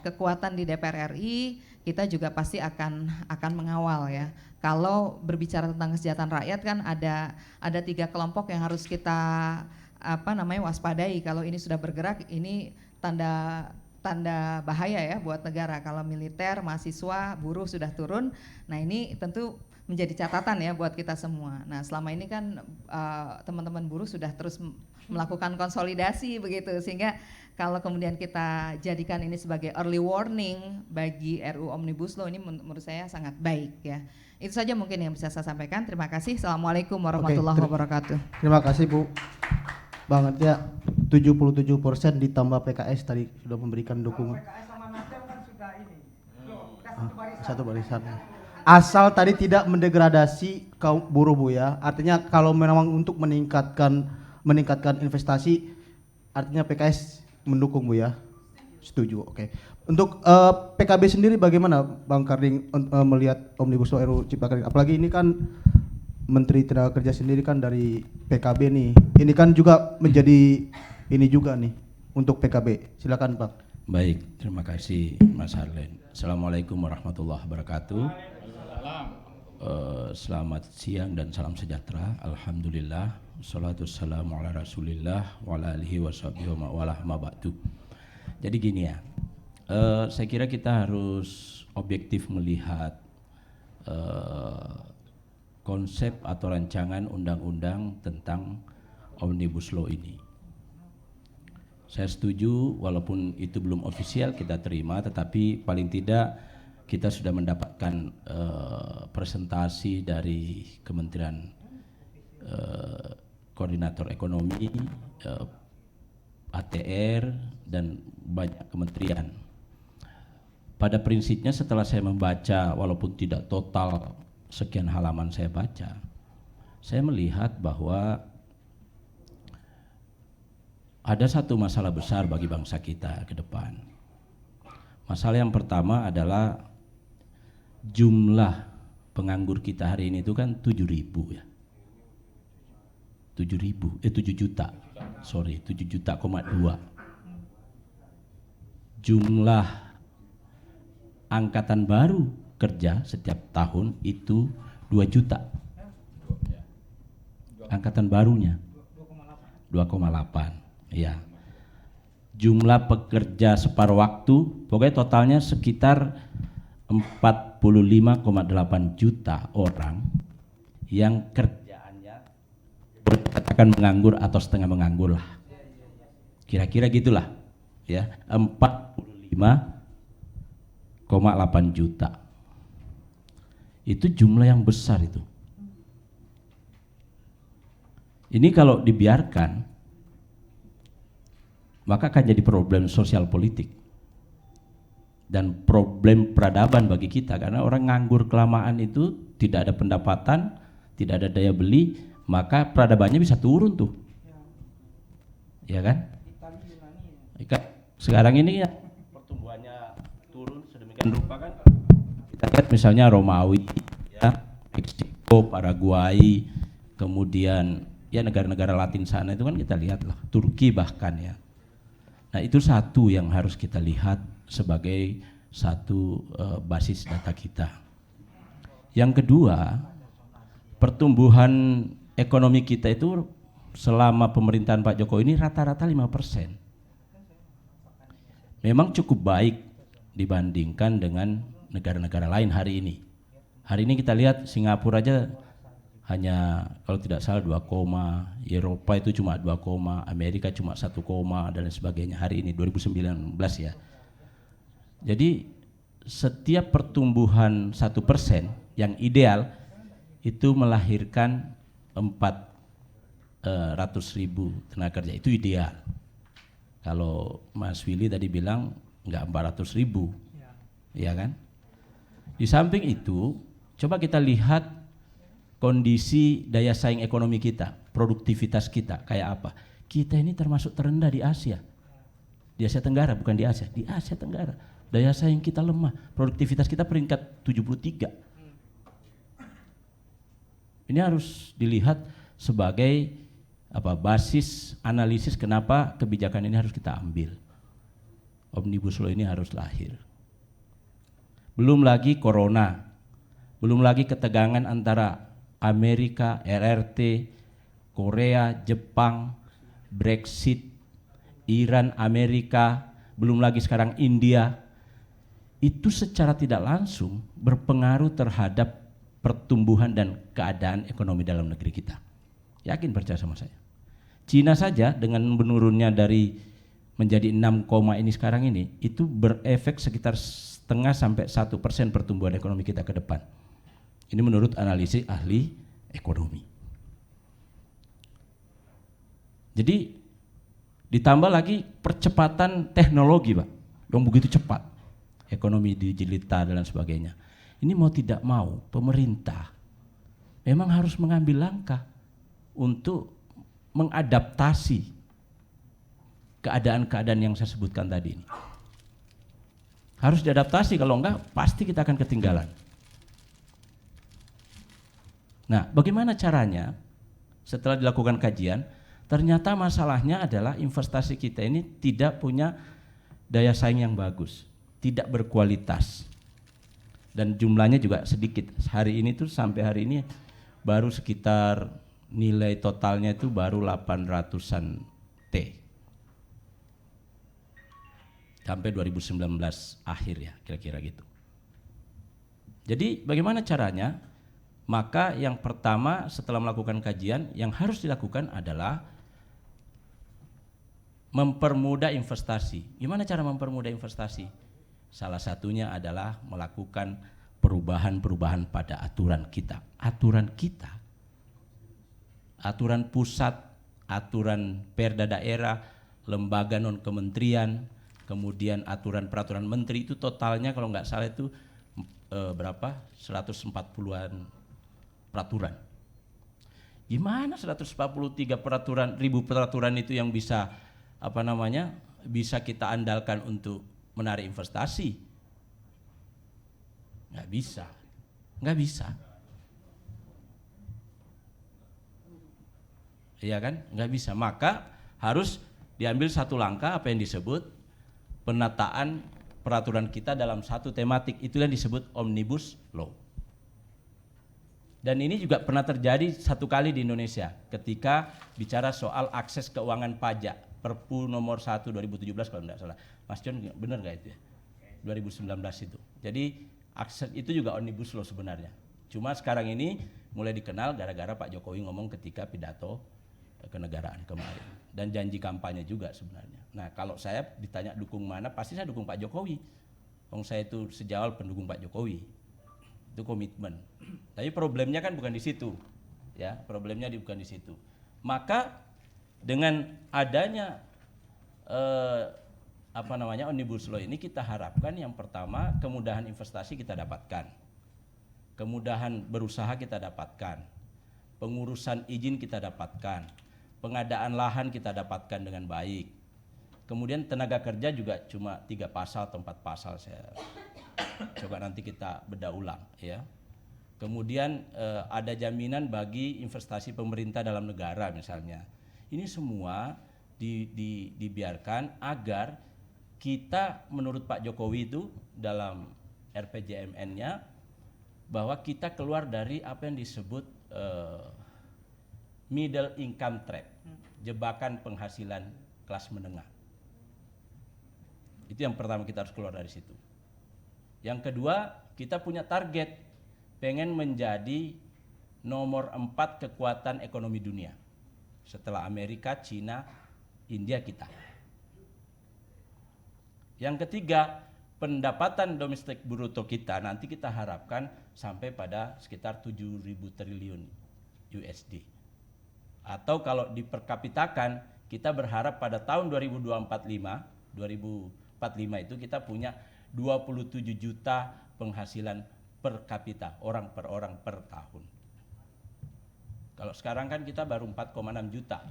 kekuatan di DPR RI, kita juga pasti akan mengawal ya. Kalau berbicara tentang kesejahteraan rakyat kan ada 3 kelompok yang harus kita waspadai. Kalau ini sudah bergerak, ini tanda bahaya ya buat negara. Kalau militer, mahasiswa, buruh sudah turun, nah ini tentu menjadi catatan ya buat kita semua. Nah selama ini kan teman-teman buruh sudah terus melakukan konsolidasi begitu, sehingga kalau kemudian kita jadikan ini sebagai early warning bagi RUU Omnibus Law, ini menurut saya sangat baik ya. Itu saja mungkin yang bisa saya sampaikan. Terima kasih. Assalamualaikum warahmatullahi wabarakatuh. Terima kasih Bu. Banget ya, 77% ditambah PKS tadi sudah memberikan dukungan. PKS sama Nasdem kan sudah ini. Satu barisan. asal tadi tidak mendegradasi kaum buruh Bu ya. Artinya kalau memang untuk meningkatkan investasi, artinya PKS mendukung Bu ya. Setuju, oke. Untuk PKB sendiri bagaimana Bang Karding melihat Omnibus Law RUU Cipta Kerja? Apalagi ini kan Menteri Tenaga Kerja sendiri kan dari PKB nih. Ini kan juga menjadi ini juga nih untuk PKB. Silakan Bang. Baik, terima kasih Mas Harlen. Assalamualaikum warahmatullahi wabarakatuh. Selamat siang dan salam sejahtera. Alhamdulillah, wassalatu wassalamu ala rasulillah wa ala alihi wa sahbihi wa ma'walah ma ba'du. Jadi gini ya, saya kira kita harus objektif melihat konsep atau rancangan undang-undang tentang Omnibus Law ini. Saya setuju, walaupun itu belum ofisial kita terima, tetapi paling tidak kita sudah mendapatkan presentasi dari Kementerian Koordinator Ekonomi, ATR, dan banyak kementerian. Pada prinsipnya setelah saya membaca, walaupun tidak total sekian halaman saya baca, saya melihat bahwa ada satu masalah besar bagi bangsa kita ke depan. Masalah yang pertama adalah jumlah penganggur kita hari ini itu kan 7.000 ya. 7 juta. Sorry, 7 juta, 2. Jumlah angkatan baru kerja setiap tahun itu 2 juta. Angkatan barunya 2,8. Ya, jumlah pekerja separuh waktu, pokoknya totalnya sekitar 45,8 juta orang yang kerjaannya katakan menganggur atau setengah menganggur lah. Kira-kira gitulah, ya, 45,8 juta. Itu jumlah yang besar itu. Ini kalau dibiarkan maka akan jadi problem sosial politik dan problem peradaban bagi kita, karena orang nganggur kelamaan itu tidak ada pendapatan, tidak ada daya beli, maka peradabannya bisa turun tuh, ya kan? Sekarang ini ya pertumbuhannya turun sedemikian rupa kan, kita lihat misalnya Romawi, ya, Meksiko, Paraguay, kemudian ya negara-negara Latin sana itu kan kita lihat lah, Turki bahkan ya. Nah itu satu yang harus kita lihat sebagai satu basis data kita. Yang kedua, pertumbuhan ekonomi kita itu selama pemerintahan Pak Jokowi ini rata-rata 5%. Memang cukup baik dibandingkan dengan negara-negara lain hari ini. Hari ini kita lihat Singapura aja hanya kalau tidak salah 2, Eropa itu cuma 2, Amerika cuma 1, dan lain sebagainya hari ini 2019 ya. Jadi setiap pertumbuhan 1% yang ideal itu melahirkan 400.000 tenaga kerja, itu ideal. Kalau Mas Willy tadi bilang enggak 400.000, ya kan? Di samping itu coba kita lihat kondisi daya saing ekonomi kita, produktivitas kita kayak apa. Kita ini termasuk terendah di Asia. Di Asia Tenggara, bukan di Asia, di Asia Tenggara. Daya saing kita lemah, produktivitas kita peringkat 73. Ini harus dilihat sebagai basis analisis kenapa kebijakan ini harus kita ambil. Omnibus Law ini harus lahir. Belum lagi corona, belum lagi ketegangan antara Amerika, RRT, Korea, Jepang, Brexit, Iran, Amerika, belum lagi sekarang India. Itu secara tidak langsung berpengaruh terhadap pertumbuhan dan keadaan ekonomi dalam negeri kita. Yakin percaya sama saya. Cina saja dengan menurunnya dari menjadi 6, ini sekarang ini, itu berefek sekitar 0,5–1% pertumbuhan ekonomi kita ke depan. Ini menurut analisis ahli ekonomi. Jadi ditambah lagi percepatan teknologi Pak, yang begitu cepat, ekonomi digital dan sebagainya. Ini mau tidak mau pemerintah memang harus mengambil langkah untuk mengadaptasi keadaan-keadaan yang saya sebutkan tadi ini. Harus diadaptasi, kalau enggak pasti kita akan ketinggalan. Nah, bagaimana caranya? Setelah dilakukan kajian, ternyata masalahnya adalah investasi kita ini tidak punya daya saing yang bagus, tidak berkualitas, dan jumlahnya juga sedikit. Hari ini tuh sampai hari ini baru sekitar nilai totalnya itu baru 800-an T. Sampai 2019 akhir ya, kira-kira gitu. Jadi bagaimana caranya? Maka yang pertama setelah melakukan kajian, yang harus dilakukan adalah mempermudah investasi. Gimana cara mempermudah investasi? Salah satunya adalah melakukan perubahan-perubahan pada aturan kita. Aturan kita, aturan pusat, aturan perda daerah, lembaga non kementerian, kemudian aturan peraturan menteri, itu totalnya kalau nggak salah itu berapa? 140-an peraturan. Gimana 143 peraturan, ribu peraturan itu yang bisa bisa kita andalkan untuk menarik investasi? Nggak bisa. Iya kan? Nggak bisa. Maka harus diambil satu langkah, apa yang disebut penataan peraturan kita dalam satu tematik, itu yang disebut Omnibus Law. Dan ini juga pernah terjadi satu kali di Indonesia ketika bicara soal akses keuangan pajak, Perpu nomor 1 2017 kalau tidak salah. Mas John benar nggak itu ya? 2019 itu. Jadi akses itu juga Omnibus Law sebenarnya. Cuma sekarang ini mulai dikenal gara-gara Pak Jokowi ngomong ketika pidato kenegaraan kemarin, dan janji kampanye juga sebenarnya. Nah, kalau saya ditanya dukung mana, pasti saya dukung Pak Jokowi. Saya itu sejak awal pendukung Pak Jokowi. Itu komitmen. Tapi problemnya kan bukan di situ. Ya, problemnya bukan di situ. Maka dengan adanya Omnibus Law ini, kita harapkan yang pertama kemudahan investasi kita dapatkan. Kemudahan berusaha kita dapatkan. Pengurusan izin kita dapatkan. Pengadaan lahan kita dapatkan dengan baik. Kemudian tenaga kerja juga cuma 3 pasal atau 4 pasal, saya coba nanti kita bedah ulang ya. Kemudian ada jaminan bagi investasi pemerintah dalam negara misalnya. Ini semua dibiarkan agar kita, menurut Pak Jokowi itu dalam RPJMN-nya, bahwa kita keluar dari apa yang disebut middle income trap, jebakan penghasilan kelas menengah. Itu yang pertama, kita harus keluar dari situ. Yang kedua, kita punya target pengen menjadi nomor 4 kekuatan ekonomi dunia setelah Amerika, Cina, India, kita. Yang ketiga, pendapatan domestik bruto kita nanti kita harapkan sampai pada sekitar 7.000 triliun USD. Atau kalau diperkapitakan, kita berharap pada tahun 2045 itu kita punya 27 juta penghasilan per kapita, orang per tahun. Kalau sekarang kan kita baru 4,6 juta.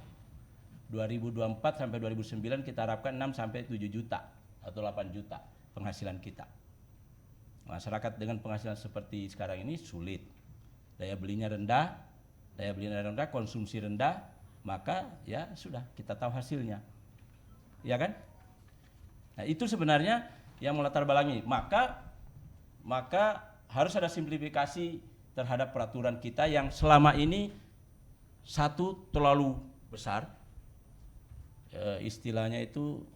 2024 sampai 2009 kita harapkan 6 sampai 7 juta atau 8 juta penghasilan kita. Masyarakat dengan penghasilan seperti sekarang ini sulit. Daya belinya rendah, konsumsi rendah, maka ya sudah, kita tahu hasilnya. Ya kan? Nah, itu sebenarnya yang melatar belakangi. Maka harus ada simplifikasi terhadap peraturan kita yang selama ini satu terlalu besar, istilahnya itu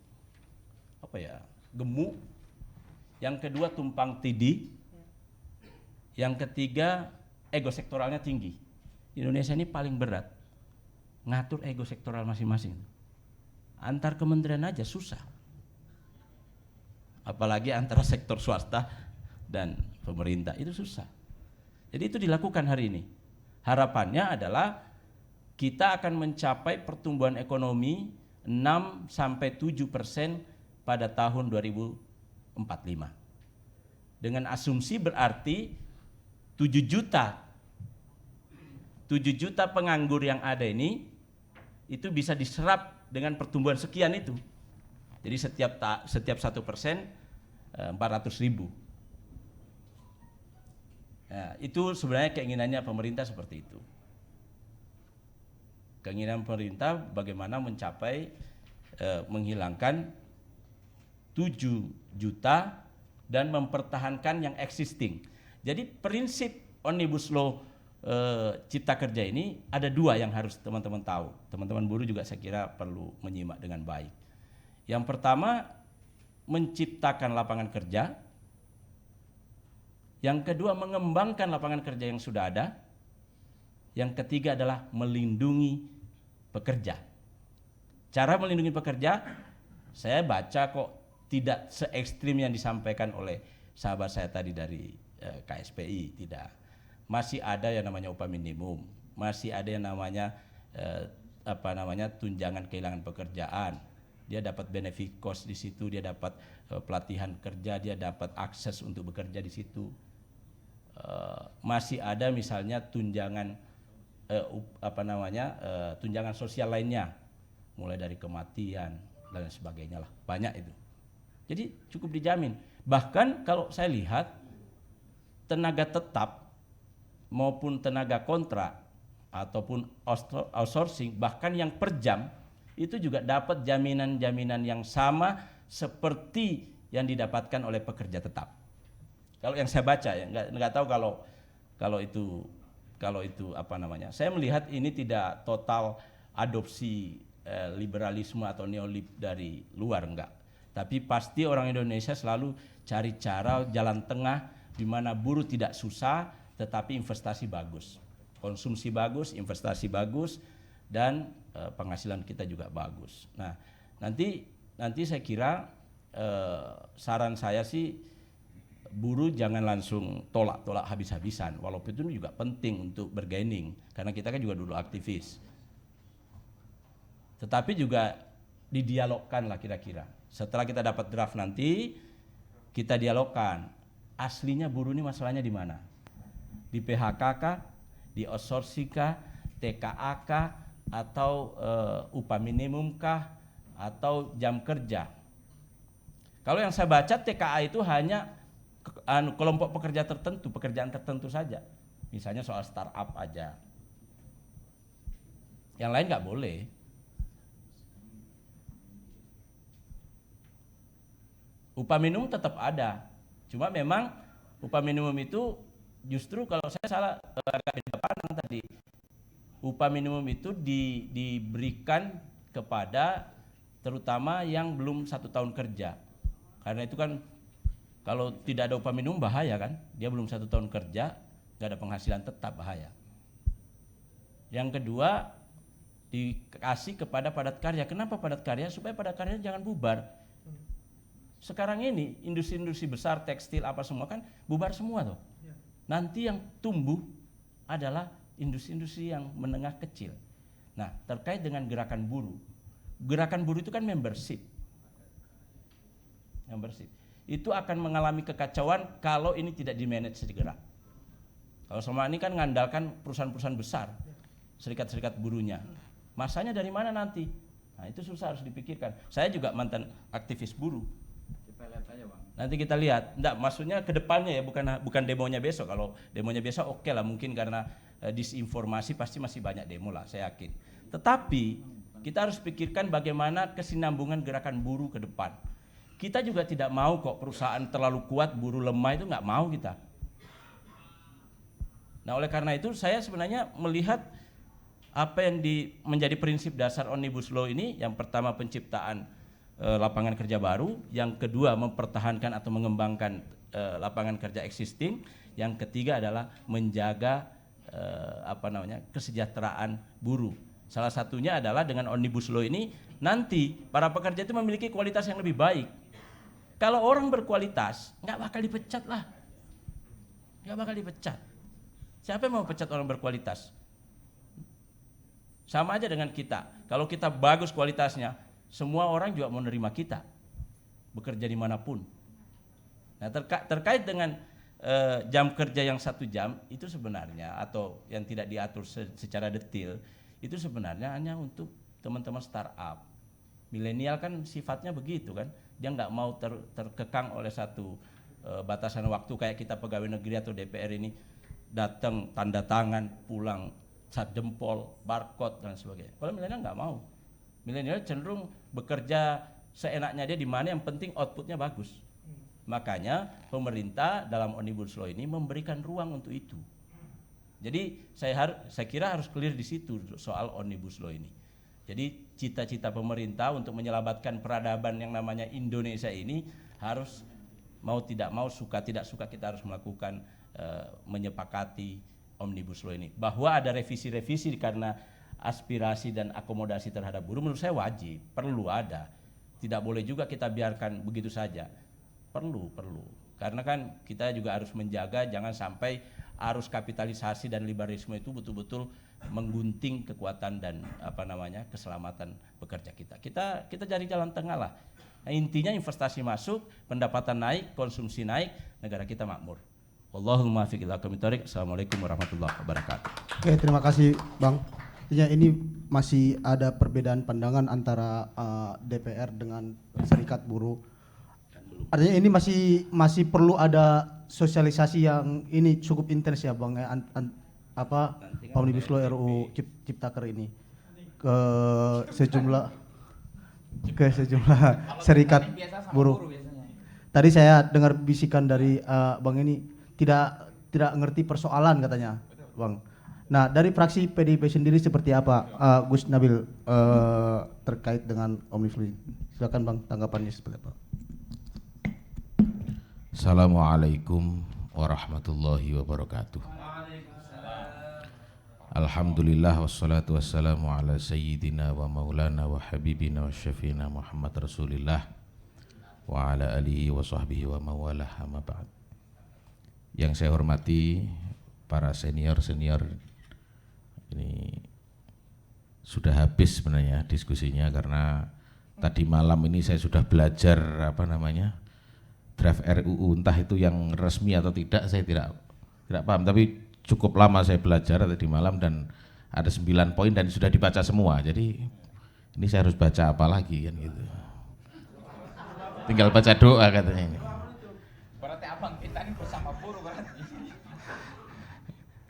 gemuk. Yang kedua tumpang tindih. Yang ketiga ego sektoralnya tinggi. Indonesia ini paling berat ngatur ego sektoral masing-masing. Antar kementerian aja susah, apalagi antara sektor swasta dan pemerintah, itu susah. Jadi itu dilakukan hari ini. Harapannya adalah kita akan mencapai pertumbuhan ekonomi 6-7% pada tahun 2045. Dengan asumsi berarti 7 juta penganggur yang ada ini itu bisa diserap dengan pertumbuhan sekian itu. Jadi setiap 1% 400.000. Nah, itu sebenarnya keinginannya pemerintah seperti itu. Keinginan pemerintah bagaimana mencapai menghilangkan 7 juta dan mempertahankan yang existing. Jadi prinsip Omnibus Law Cipta Kerja ini ada 2 yang harus teman-teman tahu. Teman-teman buruh juga saya kira perlu menyimak dengan baik. Yang pertama, menciptakan lapangan kerja. Yang kedua, mengembangkan lapangan kerja yang sudah ada. Yang ketiga adalah melindungi pekerja. Cara melindungi pekerja, saya baca kok tidak se ekstrim yang disampaikan oleh sahabat saya tadi dari KSPI, tidak. Masih ada yang namanya upah minimum, masih ada yang namanya tunjangan kehilangan pekerjaan. Dia dapat benefit cost di situ, dia dapat pelatihan kerja, dia dapat akses untuk bekerja di situ. Masih ada misalnya tunjangan tunjangan sosial lainnya, mulai dari kematian dan sebagainya lah, banyak itu. Jadi cukup dijamin. Bahkan kalau saya lihat tenaga tetap maupun tenaga kontrak ataupun outsourcing, bahkan yang per jam itu juga dapat jaminan-jaminan yang sama seperti yang didapatkan oleh pekerja tetap. Kalau yang saya baca ya, nggak tahu kalau itu apa namanya. Saya melihat ini tidak total adopsi liberalisme atau neolib dari luar, enggak. Tapi pasti orang Indonesia selalu cari cara jalan tengah di mana buruh tidak susah tetapi investasi bagus. Konsumsi bagus, investasi bagus, dan penghasilan kita juga bagus. Nah, nanti saya kira saran saya sih buruh jangan langsung tolak habis-habisan, walaupun itu juga penting untuk bergaining karena kita kan juga dulu aktivis. Tetapi juga didialogkan lah kira-kira. Setelah kita dapat draft nanti kita dialogkan. Aslinya buruh ini masalahnya di mana? Di PHK kah? Di outsourcing kah? TKA kah? Atau upah minimum kah? Atau jam kerja? Kalau yang saya baca TKA itu hanya kelompok pekerja tertentu, pekerjaan tertentu saja. Misalnya soal startup aja. Yang lain nggak boleh. Upah minimum tetap ada. Cuma memang upah minimum itu justru kalau saya salah agak beda pandang tadi. Upah minimum itu diberikan kepada terutama yang belum 1 tahun kerja. Karena itu kan kalau tidak ada upah minimum bahaya kan. Dia belum 1 tahun kerja, nggak ada penghasilan tetap, bahaya. Yang kedua dikasih kepada padat karya. Kenapa padat karya? Supaya padat karya jangan bubar. Sekarang ini industri-industri besar tekstil apa semua kan bubar semua tuh. Nanti yang tumbuh adalah industri-industri yang menengah kecil. Nah, terkait dengan gerakan buruh itu kan membership. Itu akan mengalami kekacauan kalau ini tidak di-manage segera. Kalau selama ini kan mengandalkan perusahaan-perusahaan besar, serikat-serikat buruhnya. Masanya dari mana nanti? Nah, itu susah, harus dipikirkan. Saya juga mantan aktivis buruh. Nanti kita lihat. Enggak, maksudnya ke depannya ya, bukan demonya besok. Kalau demonya besok oke lah, mungkin karena disinformasi pasti masih banyak demo lah, saya yakin. Tetapi kita harus pikirkan bagaimana kesinambungan gerakan buruh ke depan. Kita juga tidak mau kok perusahaan terlalu kuat, buruh lemah, itu nggak mau kita. Nah, oleh karena itu saya sebenarnya melihat apa yang menjadi prinsip dasar Omnibus Law ini, yang pertama penciptaan lapangan kerja baru, yang kedua mempertahankan atau mengembangkan lapangan kerja existing, yang ketiga adalah menjaga kesejahteraan buruh. Salah satunya adalah dengan Omnibus Law ini nanti para pekerja itu memiliki kualitas yang lebih baik. Kalau orang berkualitas nggak bakal dipecat lah, nggak bakal dipecat. Siapa yang mau pecat orang berkualitas? Sama aja dengan kita. Kalau kita bagus kualitasnya, semua orang juga mau menerima kita bekerja dimanapun. Nah, terkait dengan jam kerja yang 1 jam itu sebenarnya, atau yang tidak diatur secara detail, itu sebenarnya hanya untuk teman-teman startup. Milenial kan sifatnya begitu kan, dia nggak mau terkekang oleh satu batasan waktu kayak kita pegawai negeri atau DPR ini, datang tanda tangan, pulang cat jempol, barcode dan sebagainya. Kalau milenial nggak mau, milenial cenderung bekerja seenaknya dia di mana, yang penting outputnya bagus. Makanya pemerintah dalam Omnibus Law ini memberikan ruang untuk itu. Jadi saya kira harus clear di situ soal Omnibus Law ini. Jadi cita-cita pemerintah untuk menyelamatkan peradaban yang namanya Indonesia ini harus mau tidak mau, suka tidak suka, kita harus melakukan menyepakati Omnibus Law ini. Bahwa ada revisi-revisi karena aspirasi dan akomodasi terhadap buruh, menurut saya wajib, perlu ada. Tidak boleh juga kita biarkan begitu saja. Perlu. Karena kan kita juga harus menjaga jangan sampai arus kapitalisasi dan liberalisme itu betul-betul menggunting kekuatan dan keselamatan pekerja kita. Kita cari jalan tengah lah. Nah, intinya investasi masuk, pendapatan naik, konsumsi naik, negara kita makmur. Wallahul muwaffiq ila aqwamit thoriq. Assalamualaikum warahmatullahi wabarakatuh. Oke, terima kasih Bang. Artinya ini masih ada perbedaan pandangan antara DPR dengan serikat buruh. Artinya ini masih perlu ada sosialisasi yang ini cukup intens ya Bang, Omnibus Law RUU Ciptaker ini ke sejumlah serikat buruh. Tadi saya dengar bisikan dari Bang ini tidak ngerti persoalan katanya Bang. Nah, dari fraksi PDIP sendiri seperti apa Gus Nabil terkait dengan Omnibus Law? Silakan Bang, tanggapannya seperti apa? Assalamualaikum warahmatullahi wabarakatuh. Alhamdulillah wassalatu wassalamu ala sayyidina wa maulana wa habibina wa syafiina Muhammad Rasulillah wa ala alihi wa sahbihi wa mawalah, amma ba'd. Yang saya hormati para senior ini, sudah habis sebenarnya diskusinya karena tadi malam ini saya sudah belajar draft RUU, entah itu yang resmi atau tidak saya tidak paham, tapi cukup lama saya belajar tadi malam dan ada 9 poin dan sudah dibaca semua. Jadi ini saya harus baca apa lagi kan gitu. Tinggal baca doa katanya ini. Berarti abang kita ini bersama buruh berarti.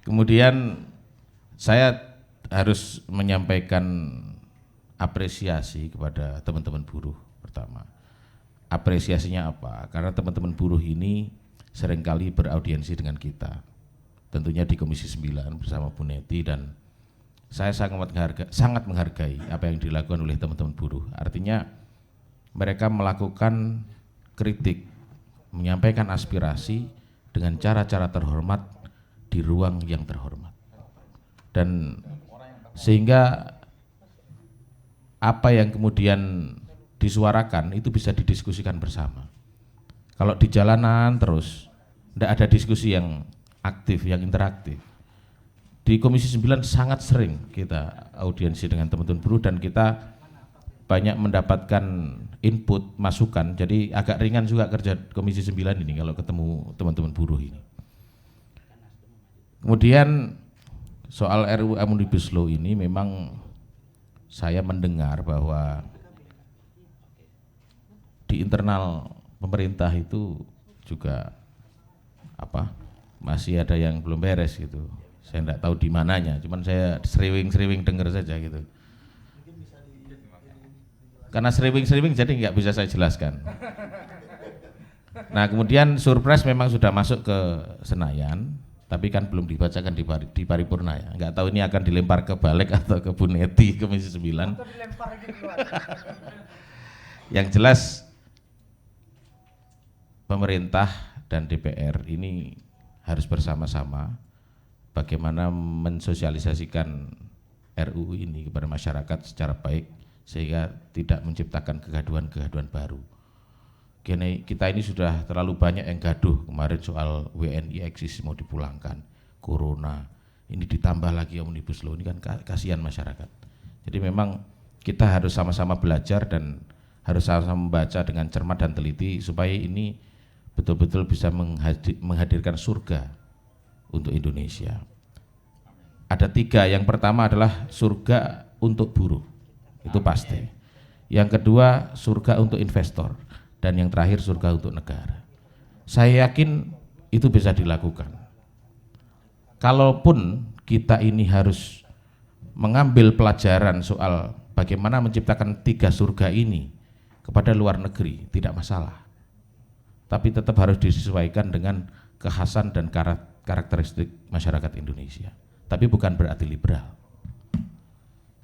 Kemudian saya harus menyampaikan apresiasi kepada teman-teman buruh. Pertama, apresiasinya apa? Karena teman-teman buruh ini seringkali beraudiensi dengan kita, tentunya di Komisi 9 bersama Bu Neti, dan saya sangat menghargai apa yang dilakukan oleh teman-teman buruh. Artinya mereka melakukan kritik, menyampaikan aspirasi dengan cara-cara terhormat di ruang yang terhormat, dan sehingga apa yang kemudian disuarakan itu bisa didiskusikan bersama. Kalau di jalanan terus tidak ada diskusi yang aktif, yang interaktif. Di Komisi 9 sangat sering kita audiensi dengan teman-teman buruh dan kita banyak mendapatkan input, masukan. Jadi agak ringan juga kerja Komisi 9 ini kalau ketemu teman-teman buruh ini. Kemudian soal RUU Omnibus Law ini memang saya mendengar bahwa di internal pemerintah itu juga masih ada yang belum beres gitu. Saya tidak tahu di mananya, cuman saya seriwing dengar saja gitu. Karena seriwing jadi nggak bisa saya jelaskan. Nah, kemudian surprise memang sudah masuk ke Senayan, tapi kan belum dibacakan di paripurna ya. Nggak tahu ini akan dilempar ke balik atau ke Bu Neti Komisi 9. Yang jelas pemerintah dan DPR ini harus bersama-sama bagaimana mensosialisasikan RUU ini kepada masyarakat secara baik sehingga tidak menciptakan kegaduhan-kegaduhan baru. Kita ini sudah terlalu banyak yang gaduh kemarin soal WNI eksis mau dipulangkan, corona, ini ditambah lagi Omnibus Law, ini kan kasihan masyarakat. Jadi memang kita harus sama-sama belajar dan harus sama-sama membaca dengan cermat dan teliti supaya ini betul-betul bisa menghadirkan surga untuk Indonesia. Ada 3, yang pertama adalah surga untuk buruh, itu pasti. Yang kedua surga untuk investor, dan yang terakhir surga untuk negara. Saya yakin itu bisa dilakukan. Kalaupun kita ini harus mengambil pelajaran soal bagaimana menciptakan 3 surga ini kepada luar negeri, tidak masalah. Tapi tetap harus disesuaikan dengan kekhasan dan karakteristik masyarakat Indonesia. Tapi bukan berarti liberal.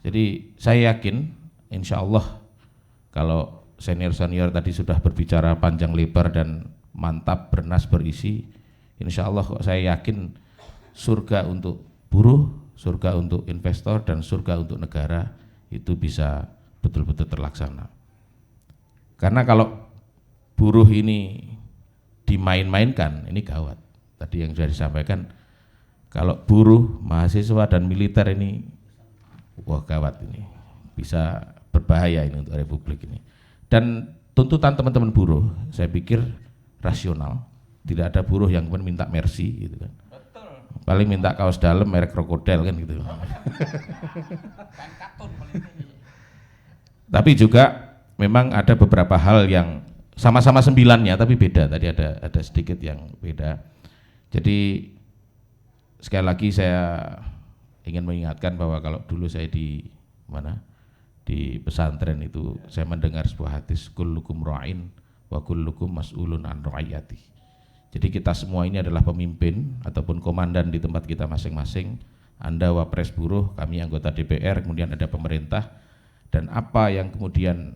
Jadi saya yakin insya Allah kalau senior-senior tadi sudah berbicara panjang lebar dan mantap, bernas, berisi, insya Allah saya yakin surga untuk buruh, surga untuk investor, dan surga untuk negara itu bisa betul-betul terlaksana. Karena kalau buruh ini dimain-mainkan, ini gawat. Tadi yang sudah disampaikan, kalau buruh, mahasiswa, dan militer ini, wah gawat ini, bisa berbahaya ini untuk Republik ini. Dan tuntutan teman-teman buruh, saya pikir rasional. Tidak ada buruh yang minta mercy, gitu kan. Paling minta kaos dalam merek krokodil kan gitu. Tapi juga memang ada beberapa hal yang sama-sama 9-nya tapi beda. Tadi ada sedikit yang beda. Jadi sekali lagi saya ingin mengingatkan bahwa kalau dulu saya di pesantren itu saya mendengar sebuah hadis, kullukum ra'in wa kullukum mas'ulun an ra'iyati. Jadi kita semua ini adalah pemimpin ataupun komandan di tempat kita masing-masing. Anda wapres buruh, kami anggota DPR, kemudian ada pemerintah, dan apa yang kemudian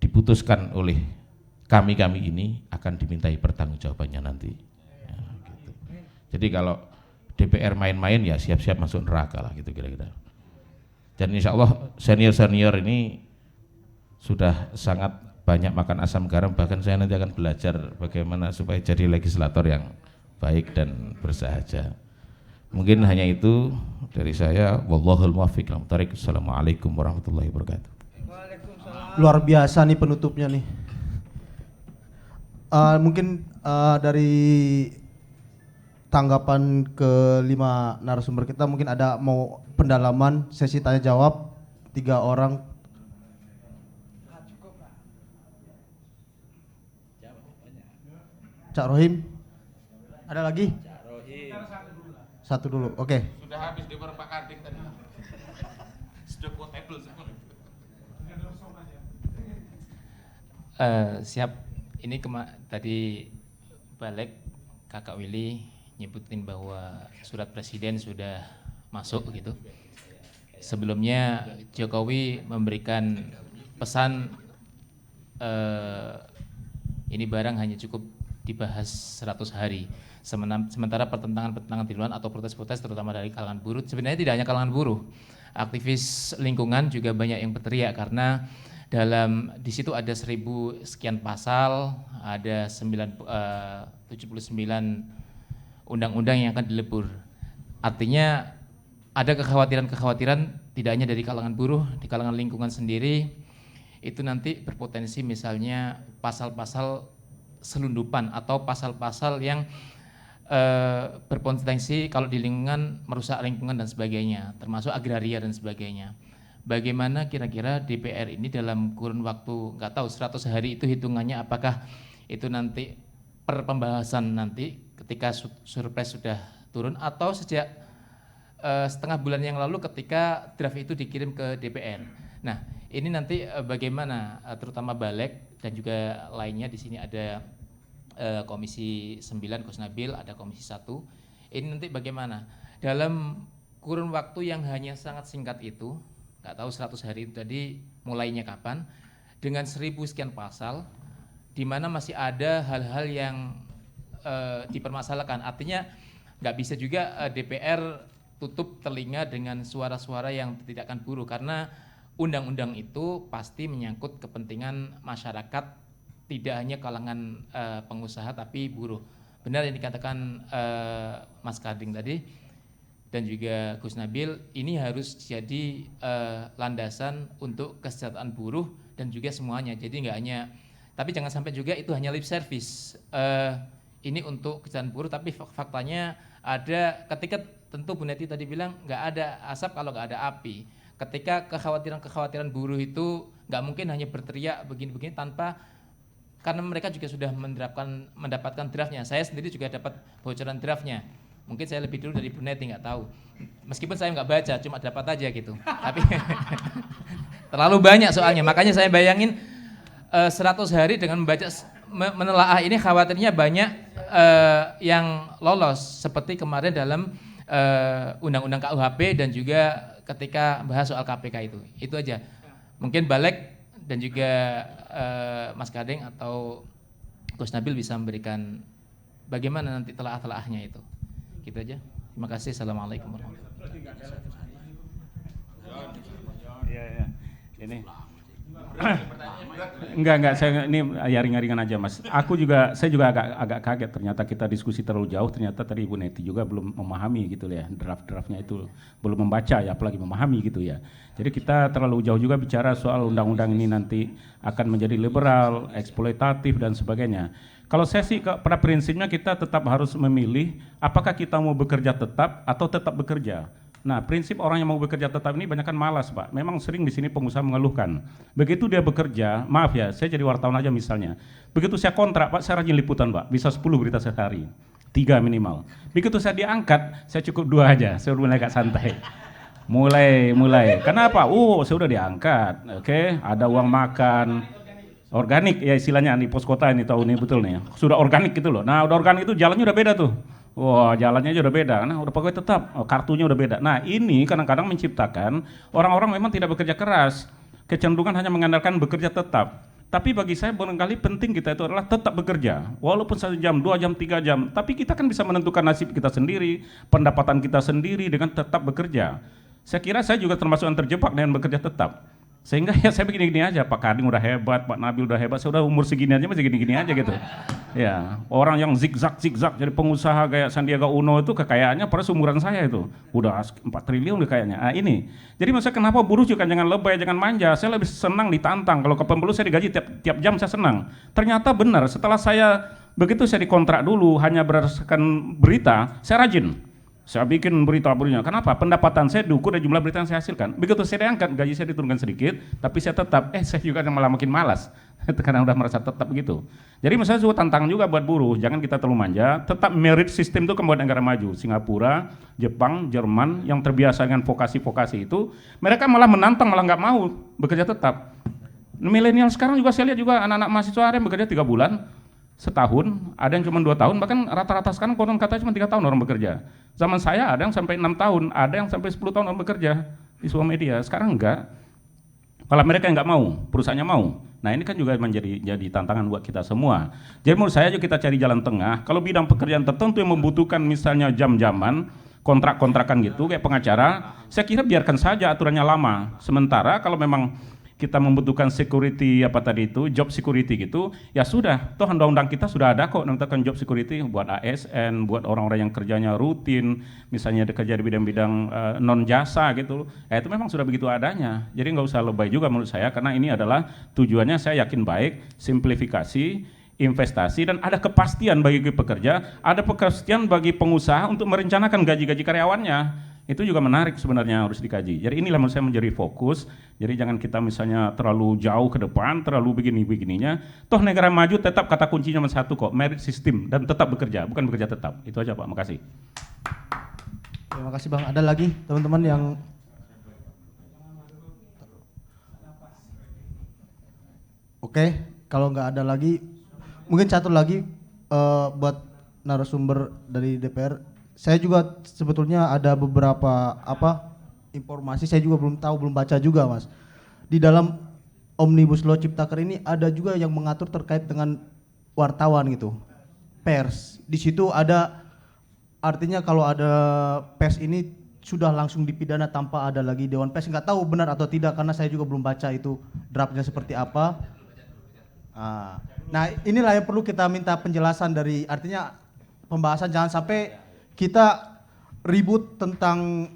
diputuskan oleh kami ini akan dimintai pertanggungjawabannya nanti. Ya, gitu. Jadi kalau DPR main-main ya siap-siap masuk neraka lah gitu kira-kira. Dan insya Allah senior-senior ini sudah sangat banyak makan asam garam, bahkan saya nanti akan belajar bagaimana supaya jadi legislator yang baik dan bersahaja. Mungkin hanya itu dari saya. Wallahul muwaffiq. Assalamualaikum warahmatullahi wabarakatuh. Luar biasa nih penutupnya nih. Mungkin dari tanggapan ke-5 narasumber kita mungkin ada mau pendalaman sesi tanya jawab 3 orang. Cak Rohim, ada lagi? Satu dulu, oke. Sudah habis di Pak Kading tadi. Sudah quotable semua. Siap. Ini tadi balik Kakak Willy nyebutin bahwa surat presiden sudah masuk gitu. Sebelumnya Jokowi memberikan pesan ini barang hanya cukup dibahas 100 hari. Sementara pertentangan di luar atau protes-protes terutama dari kalangan buruh, sebenarnya tidak hanya kalangan buruh, aktivis lingkungan juga banyak yang berteriak karena di situ ada 1000 sekian pasal, ada 79 undang-undang yang akan dilebur. Artinya ada kekhawatiran tidak hanya dari kalangan buruh, di kalangan lingkungan sendiri itu nanti berpotensi misalnya pasal-pasal selundupan atau pasal-pasal yang berpotensi kalau di lingkungan merusak lingkungan dan sebagainya, termasuk agraria dan sebagainya. Bagaimana kira-kira DPR ini dalam kurun waktu nggak tahu 100 hari itu hitungannya, apakah itu nanti per pembahasan nanti ketika surpres sudah turun atau sejak setengah bulan yang lalu ketika draft itu dikirim ke DPR. Nah, ini nanti bagaimana terutama Balek dan juga lainnya, di sini ada Komisi 9 Gus Nabil, ada Komisi 1. Ini nanti bagaimana dalam kurun waktu yang hanya sangat singkat itu, nggak tahu 100 hari itu tadi mulainya kapan, dengan 1000 sekian pasal, di mana masih ada hal-hal yang dipermasalahkan. Artinya nggak bisa juga DPR tutup telinga dengan suara-suara yang tidak akan buruh, karena undang-undang itu pasti menyangkut kepentingan masyarakat, tidak hanya kalangan pengusaha tapi buruh. Benar yang dikatakan Mas Kading tadi dan juga Gus Nabil, ini harus jadi landasan untuk kesejahteraan buruh dan juga semuanya. Jadi nggak hanya Tapi jangan sampai juga itu hanya lip service. Ini untuk kesejahteraan buruh, tapi faktanya ada ketika tentu Bu Neti tadi bilang nggak ada asap kalau nggak ada api. Ketika kekhawatiran buruh itu nggak mungkin hanya berteriak begini-begini tanpa, karena mereka juga sudah mendapatkan draftnya. Saya sendiri juga dapat bocoran draftnya. Mungkin saya lebih dulu dari Bu Neti, nggak tahu. Meskipun saya nggak baca, cuma dapat aja gitu. Tapi terlalu banyak soalnya, makanya saya bayangin 100 hari dengan membaca menelaah ini khawatirnya banyak yang lolos seperti kemarin dalam undang-undang KUHP dan juga ketika bahas soal KPK itu aja. Mungkin Balek dan juga Mas Kadeng atau Gus Nabil bisa memberikan bagaimana nanti telaah-telaahnya itu. Gitu aja. Terima kasih. Assalamualaikum warahmatullahi wabarakatuh. Iya. Ini enggak, saya ini ya ringan-ringan aja Mas. Saya juga agak kaget, ternyata kita diskusi terlalu jauh, ternyata tadi Ibu Neti juga belum memahami gitu ya, draft-draftnya itu belum membaca ya, apalagi memahami gitu ya. Jadi kita terlalu jauh juga bicara soal undang-undang ini nanti akan menjadi liberal, eksploitatif dan sebagainya. Kalau saya sih pada prinsipnya kita tetap harus memilih apakah kita mau bekerja tetap atau tetap bekerja. Nah, prinsip orang yang mau bekerja tetap ini banyak kan malas, Pak. Memang sering di sini pengusaha mengeluhkan. Begitu dia bekerja, maaf ya, saya jadi wartawan aja misalnya. Begitu saya kontrak, Pak, saya rajin liputan, Pak. Bisa 10 berita sehari, 3 minimal. Begitu saya diangkat, saya cukup 2 aja, saya mulai agak santai. Mulai. Kenapa? Saya udah diangkat, oke, ada uang makan, organik ya istilahnya di pos kota ini tahu nih betul nih. Sudah organik gitu loh. Nah, udah organik itu jalannya udah beda tuh. Wah, jalannya aja udah beda, nah udah pegawai tetap, kartunya udah beda. Nah ini kadang-kadang menciptakan orang-orang memang tidak bekerja keras, kecenderungan hanya mengandalkan bekerja tetap. Tapi bagi saya barangkali penting kita itu adalah tetap bekerja, walaupun 1 jam, 2 jam, 3 jam, tapi kita kan bisa menentukan nasib kita sendiri, pendapatan kita sendiri dengan tetap bekerja. Saya kira saya juga termasuk yang terjebak dengan bekerja tetap. Sehingga ya saya begini-gini aja, Pak Kading udah hebat, Pak Nabil udah hebat, saya udah umur segini aja masih gini-gini aja gitu. Ya, orang yang zigzag jadi pengusaha kayak Sandiaga Uno itu kekayaannya pada seumuran saya itu. Udah 4 triliun kayaknya. Nah ini. Jadi maksudnya kenapa buruh juga jangan lebay, jangan manja. Saya lebih senang ditantang. Kalau ke pembuluh saya digaji tiap jam saya senang. Ternyata benar, setelah begitu saya dikontrak dulu hanya berdasarkan berita, saya rajin. Saya bikin berita-beritanya. Kenapa? Pendapatan saya diukur dari jumlah berita yang saya hasilkan. Begitu saya diangkat, gaji saya diturunkan sedikit, tapi saya tetap, saya juga malah makin malas. Karena udah merasa tetap begitu. Jadi misalnya juga tantangan juga buat buruh, jangan kita terlalu manja, tetap merit system itu membuat negara maju. Singapura, Jepang, Jerman yang terbiasa dengan vokasi-vokasi itu, mereka malah menantang, malah nggak mau bekerja tetap. Milenial sekarang juga saya lihat juga anak-anak mahasiswa ada yang bekerja 3 bulan, setahun, ada yang cuma 2 tahun, bahkan rata-rata sekarang konon katanya cuma 3 tahun orang bekerja. Zaman saya ada yang sampai 6 tahun, ada yang sampai 10 tahun orang bekerja di sebuah media. Sekarang enggak. Kalau mereka nggak mau, perusahaannya mau. Nah ini kan juga jadi tantangan buat kita semua. Jadi menurut saya juga kita cari jalan tengah. Kalau bidang pekerjaan tertentu yang membutuhkan misalnya jam-jaman, kontrak-kontrakan gitu kayak pengacara, saya kira biarkan saja aturannya lama. Sementara kalau memang kita membutuhkan security job security gitu, ya sudah, toh undang-undang kita sudah ada kok menentukan job security buat ASN, buat orang-orang yang kerjanya rutin, misalnya kerja di bidang-bidang non jasa gitu, itu memang sudah begitu adanya. Jadi nggak usah lebay juga menurut saya, karena ini adalah tujuannya saya yakin baik, simplifikasi, investasi, dan ada kepastian bagi pekerja, ada kepastian bagi pengusaha untuk merencanakan gaji-gaji karyawannya. Itu juga menarik sebenarnya, harus dikaji. Jadi inilah menurut saya menjadi fokus. Jadi jangan kita misalnya terlalu jauh ke depan, terlalu begini-begininya. Toh negara maju tetap kata kuncinya cuma satu kok, merit system, dan tetap bekerja, bukan bekerja tetap. Itu aja Pak, makasih. Terima kasih Bang. Ada lagi teman-teman yang Oke, kalau nggak ada lagi, mungkin satu lagi buat narasumber dari DPR. Saya juga sebetulnya ada beberapa informasi, saya juga belum tahu, belum baca juga Mas. Di dalam Omnibus Law Ciptaker ini ada juga yang mengatur terkait dengan wartawan gitu, pers. Di situ ada artinya kalau ada pers ini sudah langsung dipidana tanpa ada lagi Dewan Pers. Nggak tahu benar atau tidak karena saya juga belum baca itu draftnya seperti apa. Nah inilah yang perlu kita minta penjelasan dari, artinya pembahasan jangan sampai kita ribut tentang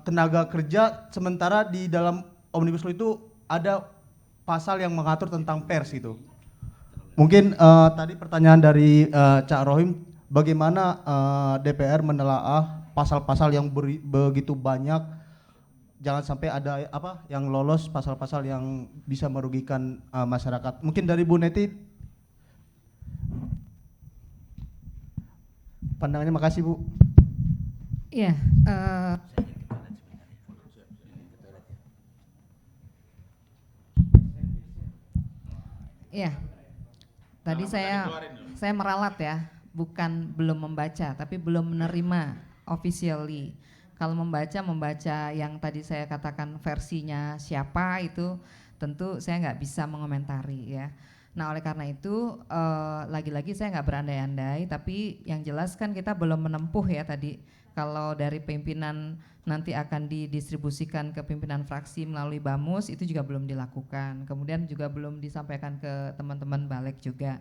tenaga kerja sementara di dalam Omnibus Law itu ada pasal yang mengatur tentang pers itu. Mungkin tadi pertanyaan dari Cak Rohim, bagaimana DPR menelaah pasal-pasal yang begitu banyak, jangan sampai ada yang lolos pasal-pasal yang bisa merugikan masyarakat. Mungkin dari Bu Neti, pandangannya. Makasih Bu. Iya, iya. Tadi saya meralat ya, bukan belum membaca, tapi belum menerima officially. Kalau membaca yang tadi saya katakan versinya siapa itu tentu saya nggak bisa mengomentari ya. Nah oleh karena itu lagi-lagi saya nggak berandai-andai, tapi yang jelas kan kita belum menempuh ya tadi. Kalau dari pimpinan nanti akan didistribusikan ke pimpinan fraksi melalui BAMUS itu juga belum dilakukan. Kemudian juga belum disampaikan ke teman-teman balik juga.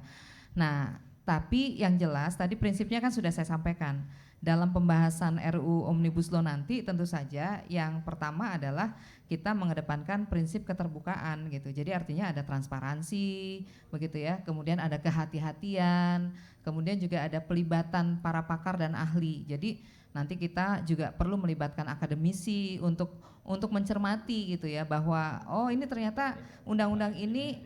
Nah, tapi yang jelas tadi prinsipnya kan sudah saya sampaikan. Dalam pembahasan RUU Omnibus Law nanti tentu saja yang pertama adalah kita mengedepankan prinsip keterbukaan gitu. Jadi artinya ada transparansi begitu ya. Kemudian ada kehati-hatian, kemudian juga ada pelibatan para pakar dan ahli. Jadi nanti kita juga perlu melibatkan akademisi untuk mencermati gitu ya, bahwa oh ini ternyata undang-undang ini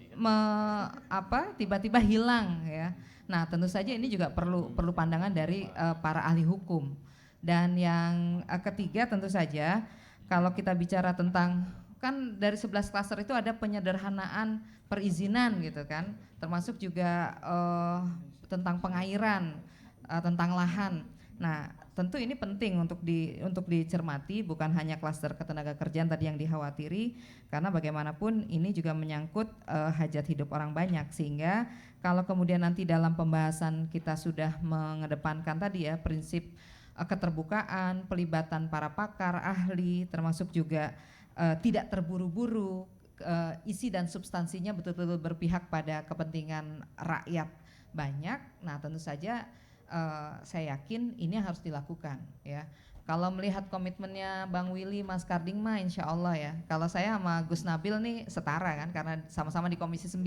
tiba-tiba hilang ya. Nah tentu saja ini juga perlu pandangan dari para ahli hukum. Dan yang ketiga tentu saja kalau kita bicara tentang, kan dari 11 klaster itu ada penyederhanaan perizinan gitu kan, termasuk juga tentang pengairan, tentang lahan. Nah tentu ini penting untuk dicermati, bukan hanya klaster ketenagakerjaan tadi yang dikhawatiri, karena bagaimanapun ini juga menyangkut hajat hidup orang banyak, sehingga kalau kemudian nanti dalam pembahasan kita sudah mengedepankan tadi ya prinsip keterbukaan, pelibatan para pakar, ahli, termasuk juga tidak terburu-buru, isi dan substansinya betul-betul berpihak pada kepentingan rakyat banyak. Nah tentu saja saya yakin ini harus dilakukan ya. Kalau melihat komitmennya Bang Willy, Mas Karding mah insya Allah ya. Kalau saya sama Gus Nabil nih setara kan, karena sama-sama di Komisi 9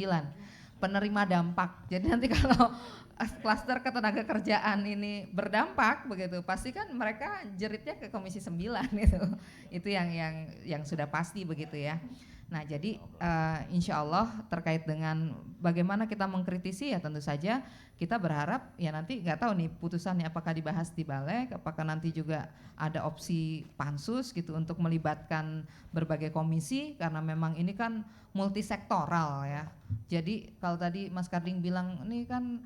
penerima dampak. Jadi nanti kalau klaster ketenagakerjaan ini berdampak begitu, pasti kan mereka jeritnya ke Komisi 9 itu. Itu yang sudah pasti begitu ya. Nah jadi insya Allah terkait dengan bagaimana kita mengkritisi ya tentu saja kita berharap ya nanti nggak tahu nih putusannya apakah dibahas di Balek, apakah nanti juga ada opsi pansus gitu untuk melibatkan berbagai komisi, karena memang ini kan multisektoral ya. Jadi kalau tadi Mas Karding bilang ini kan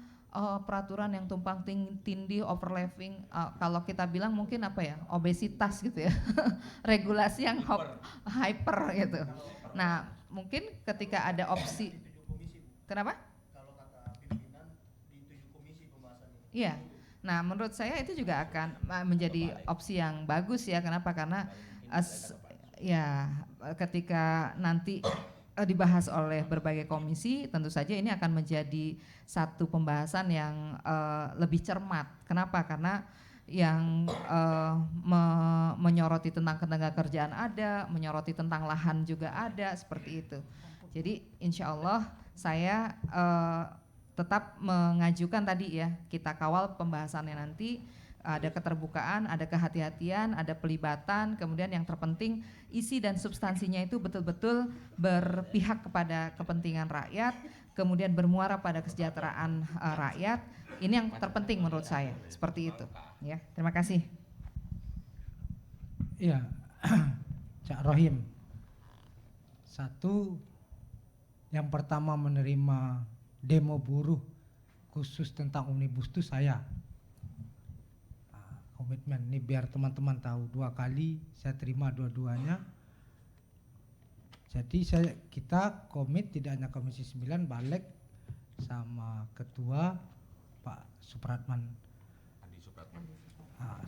peraturan yang tumpang tindih, overlapping, kalau kita bilang mungkin obesitas gitu ya, regulasi yang hyper gitu. Nah mungkin ketika ada opsi, kenapa? Kalau kata pimpinan di 7 komisi pembahasannya. Iya, nah menurut saya itu juga akan menjadi opsi yang bagus ya. Kenapa? Karena ketika nanti dibahas oleh berbagai komisi, tentu saja ini akan menjadi satu pembahasan yang lebih cermat. Kenapa? Karena yang menyoroti tentang ketenagakerjaan ada, menyoroti tentang lahan juga ada, seperti itu. Jadi insya Allah saya tetap mengajukan tadi ya, kita kawal pembahasannya nanti, ada keterbukaan, ada kehati-hatian, ada pelibatan, kemudian yang terpenting isi dan substansinya itu betul-betul berpihak kepada kepentingan rakyat, kemudian bermuara pada kesejahteraan rakyat. Ini yang terpenting menurut saya, seperti itu. Ya, terima kasih. Iya, Cak Rohim. Satu, yang pertama menerima demo buruh khusus tentang Omnibus itu saya. Komitmen ini biar teman-teman tahu, 2 kali saya terima dua-duanya. Jadi kita komit tidak hanya Komisi 9, Balek sama Ketua Pak Supratman.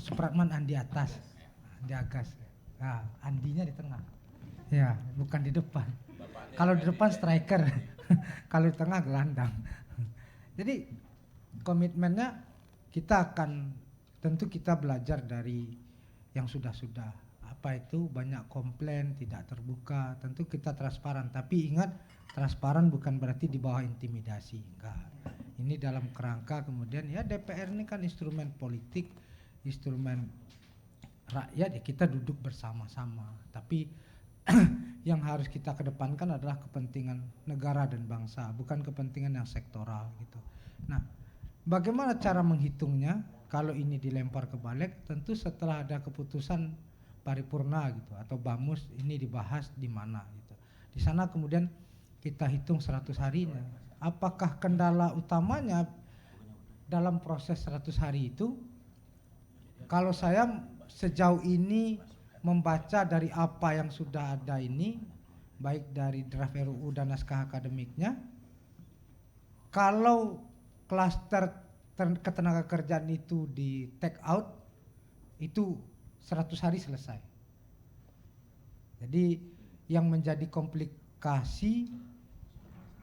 Supratman Andi atas, Andi Agas. Nah, Andinya di tengah. Ya, bukan di depan. Kalau di depan striker, kalau di tengah gelandang. Jadi komitmennya kita akan, tentu kita belajar dari yang sudah-sudah. banyak komplain, tidak terbuka. Tentu kita transparan, tapi ingat transparan bukan berarti di bawah intimidasi, enggak. Ini dalam kerangka kemudian ya DPR ini kan instrumen politik, instrumen rakyat, ya kita duduk bersama-sama. Tapi yang harus kita kedepankan adalah kepentingan negara dan bangsa, bukan kepentingan yang sektoral gitu. Nah, bagaimana cara menghitungnya? Kalau ini dilempar ke balik, tentu setelah ada keputusan paripurna gitu atau bamus, ini dibahas di mana gitu. Di sana kemudian kita hitung 100 harinya. Apakah kendala utamanya dalam proses 100 hari itu? Kalau saya sejauh ini membaca dari apa yang sudah ada ini, baik dari draft RUU dan naskah akademiknya, kalau klaster ketenagakerjaan itu di take out, itu 100 hari selesai. Jadi yang menjadi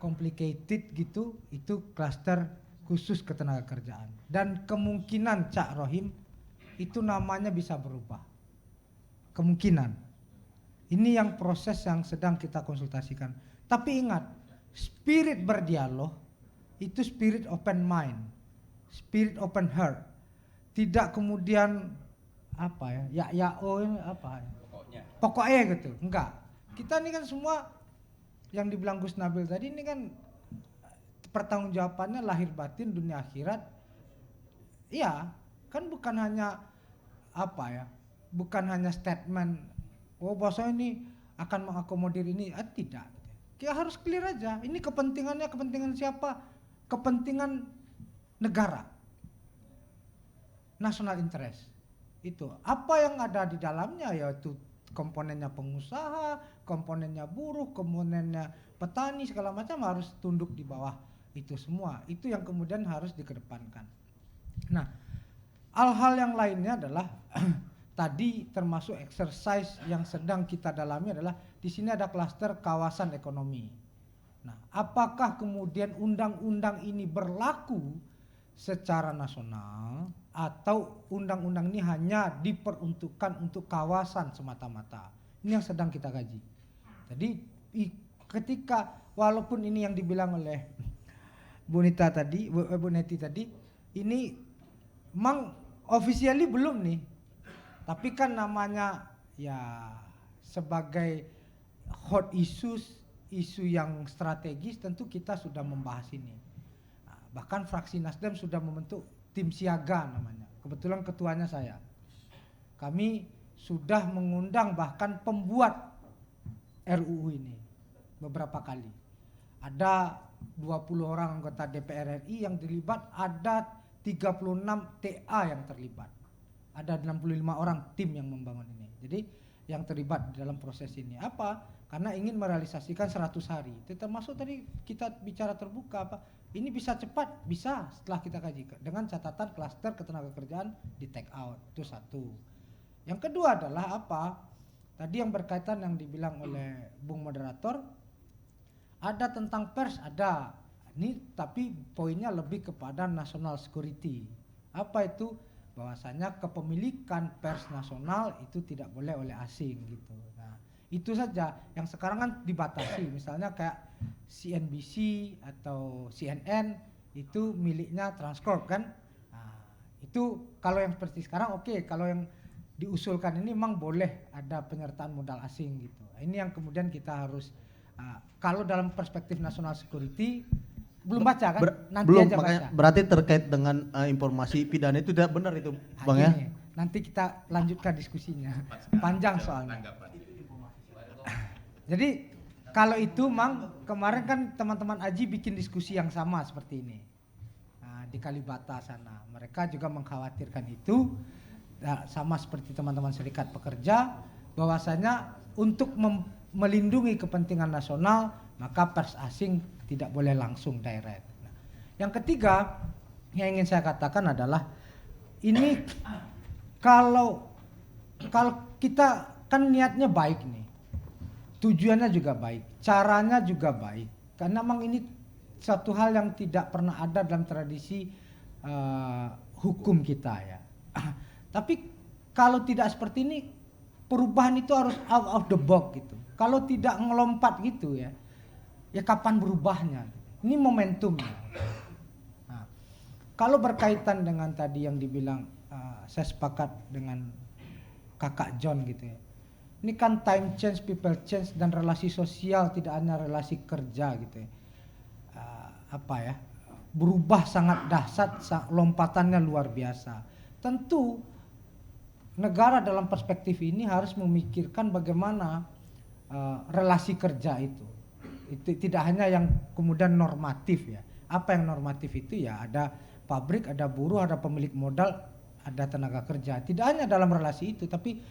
complicated gitu, itu klaster khusus ketenagakerjaan. Dan kemungkinan Cak Rohim itu namanya bisa berubah. Kemungkinan. Ini yang proses yang sedang kita konsultasikan. Tapi ingat, spirit berdialog itu spirit open mind, spirit open heart. Tidak kemudian apa ya, pokoknya gitu. Enggak. Kita ini kan semua yang dibilang Gus Nabil tadi ini kan pertanggungjawabannya lahir batin dunia akhirat. Iya, kan bukan hanya bukan hanya statement, oh bahasa ini akan mengakomodir ini, tidak. Kita harus clear aja. Ini kepentingannya kepentingan siapa? Kepentingan negara, national interest. Itu apa yang ada di dalamnya, yaitu komponennya pengusaha, komponennya buruh, komponennya petani, segala macam harus tunduk di bawah itu semua. Itu yang kemudian harus dikedepankan. Nah, hal-hal yang lainnya adalah tadi termasuk exercise yang sedang kita dalami adalah di sini ada klaster kawasan ekonomi. Nah, apakah kemudian undang-undang ini berlaku secara nasional atau undang-undang ini hanya diperuntukkan untuk kawasan semata-mata? Ini yang sedang kita kaji. Jadi ketika walaupun ini yang dibilang oleh Bu Neti tadi, ini memang officially belum nih. Tapi kan namanya ya sebagai hot issues, isu yang strategis, tentu kita sudah membahas ini. Nah, bahkan fraksi Nasdem sudah membentuk tim siaga namanya. Kebetulan ketuanya saya. Kami sudah mengundang bahkan pembuat RUU ini beberapa kali. Ada 20 orang anggota DPR RI yang terlibat, ada 36 TA yang terlibat. Ada 65 orang tim yang membangun ini. Jadi yang terlibat dalam proses ini apa? Karena ingin merealisasikan 100 hari. Termasuk tadi kita bicara terbuka apa? Ini bisa cepat, bisa setelah kita kaji dengan catatan klaster ketenagakerjaan di take out. Itu satu. Yang kedua adalah apa? Tadi yang berkaitan yang dibilang oleh Bung Moderator, ada tentang pers, ada. Ini tapi poinnya lebih kepada national security. Apa itu? Bahwasanya kepemilikan pers nasional itu tidak boleh oleh asing gitu. Nah, itu saja yang sekarang kan dibatasi. Misalnya kayak CNBC atau CNN itu miliknya Transcorp kan. Nah, itu kalau yang seperti sekarang oke. Kalau yang diusulkan ini memang boleh ada penyertaan modal asing gitu. Ini yang kemudian kita harus kalau dalam perspektif national security belum baca kan? Nanti belum, aja makanya baca. berarti terkait dengan informasi pidana itu tidak benar itu, Bang ya? Nanti kita lanjutkan diskusinya. Panjang soalnya. Jadi kalau itu Mang, kemarin kan teman-teman Aji bikin diskusi yang sama seperti ini. Nah, di Kalibata sana. Mereka juga mengkhawatirkan itu, sama seperti teman-teman serikat pekerja, bahwasanya untuk melindungi kepentingan nasional, maka pers asing tidak boleh langsung direct. Nah, yang ketiga yang ingin saya katakan adalah ini kalau kita kan niatnya baik nih, tujuannya juga baik, caranya juga baik, karena memang ini satu hal yang tidak pernah ada dalam tradisi hukum kita ya. Tapi kalau tidak seperti ini, perubahan itu harus out of the box gitu. Kalau tidak ngelompat gitu ya kapan berubahnya? Ini momentumnya. Nah, kalau berkaitan dengan tadi yang dibilang, saya sepakat dengan kakak John gitu ya. Ini kan time change, people change, dan relasi sosial tidak hanya relasi kerja gitu ya. Berubah sangat dahsyat, lompatannya luar biasa. Tentu negara dalam perspektif ini harus memikirkan bagaimana relasi kerja itu tidak hanya yang kemudian normatif ya. Apa yang normatif itu ya ada pabrik, ada buruh, ada pemilik modal, ada tenaga kerja. Tidak hanya dalam relasi itu, tapi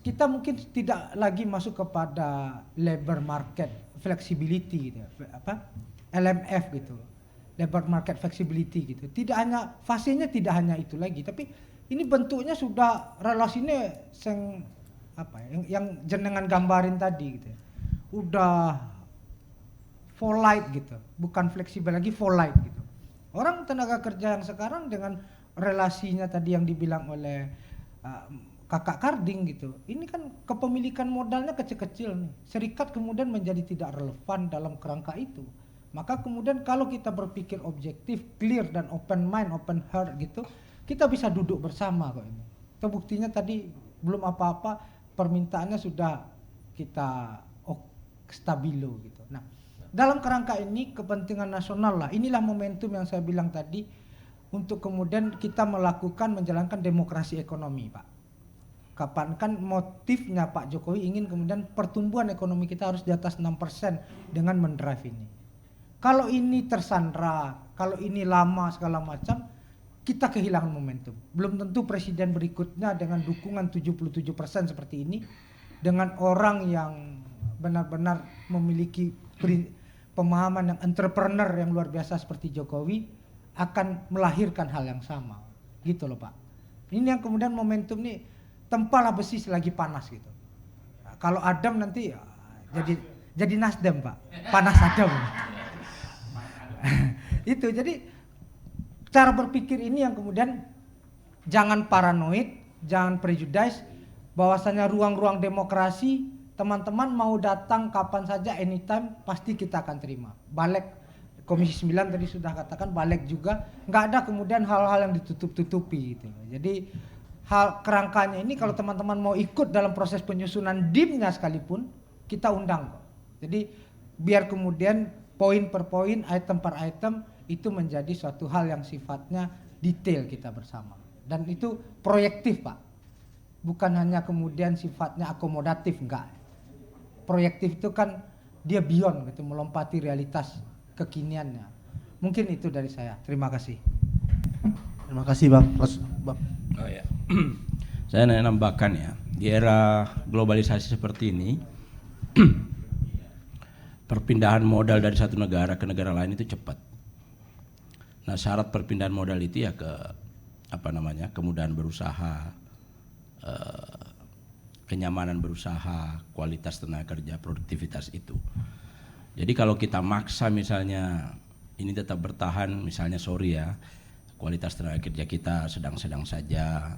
kita mungkin tidak lagi masuk kepada labor market flexibility gitu, LMF gitu, labor market flexibility gitu. Tidak hanya fasenya tidak hanya itu lagi, tapi ini bentuknya sudah relasinya yang jenengan gambarin tadi gitu. Udah volatile gitu, bukan fleksibel lagi, volatile gitu. Orang tenaga kerja yang sekarang dengan relasinya tadi yang dibilang oleh kakak Karding gitu, ini kan kepemilikan modalnya kecil-kecil nih. Serikat kemudian menjadi tidak relevan dalam kerangka itu. Maka kemudian kalau kita berpikir objektif, clear dan open mind, open heart gitu, kita bisa duduk bersama kok ini. Itu buktinya tadi belum apa-apa permintaannya sudah kita stabilo gitu. Nah, dalam kerangka ini kepentingan nasional lah, inilah momentum yang saya bilang tadi untuk kemudian kita melakukan menjalankan demokrasi ekonomi, Pak. Kapan kan motifnya Pak Jokowi ingin kemudian pertumbuhan ekonomi kita harus di atas 6% dengan mendrive ini. Kalau ini tersandra, kalau ini lama segala macam, kita kehilangan momentum. Belum tentu presiden berikutnya dengan dukungan 77% seperti ini, dengan orang yang benar-benar memiliki pemahaman yang entrepreneur yang luar biasa seperti Jokowi akan melahirkan hal yang sama gitu loh Pak. Ini yang kemudian momentum nih, tempalah besi selagi panas gitu. Nah, kalau Adam nanti ya, jadi Nasdem Pak, panas Adam. Itu jadi cara berpikir ini yang kemudian jangan paranoid, jangan prejudice, bahwasanya ruang-ruang demokrasi teman-teman mau datang kapan saja, anytime, pasti kita akan terima. Balik Komisi 9 tadi sudah katakan, balik juga, nggak ada kemudian hal-hal yang ditutup-tutupi gitu. Jadi hal kerangkanya ini kalau teman-teman mau ikut dalam proses penyusunan DIM-nya sekalipun, kita undang kok. Jadi biar kemudian poin per poin, item per item, itu menjadi suatu hal yang sifatnya detail kita bersama. Dan itu proyektif Pak. Bukan hanya kemudian sifatnya akomodatif, enggak. Proyektif itu kan dia beyond gitu, melompati realitas kekiniannya. Mungkin itu dari saya. Terima kasih. Terima kasih Bang. Oh ya. Saya nambahkan ya, di era globalisasi seperti ini perpindahan modal dari satu negara ke negara lain itu cepat. Nah, syarat perpindahan modal itu ya kemudahan berusaha, kenyamanan berusaha, kualitas tenaga kerja, produktivitas itu. Jadi kalau kita maksa misalnya ini tetap bertahan, misalnya kualitas tenaga kerja kita sedang-sedang saja,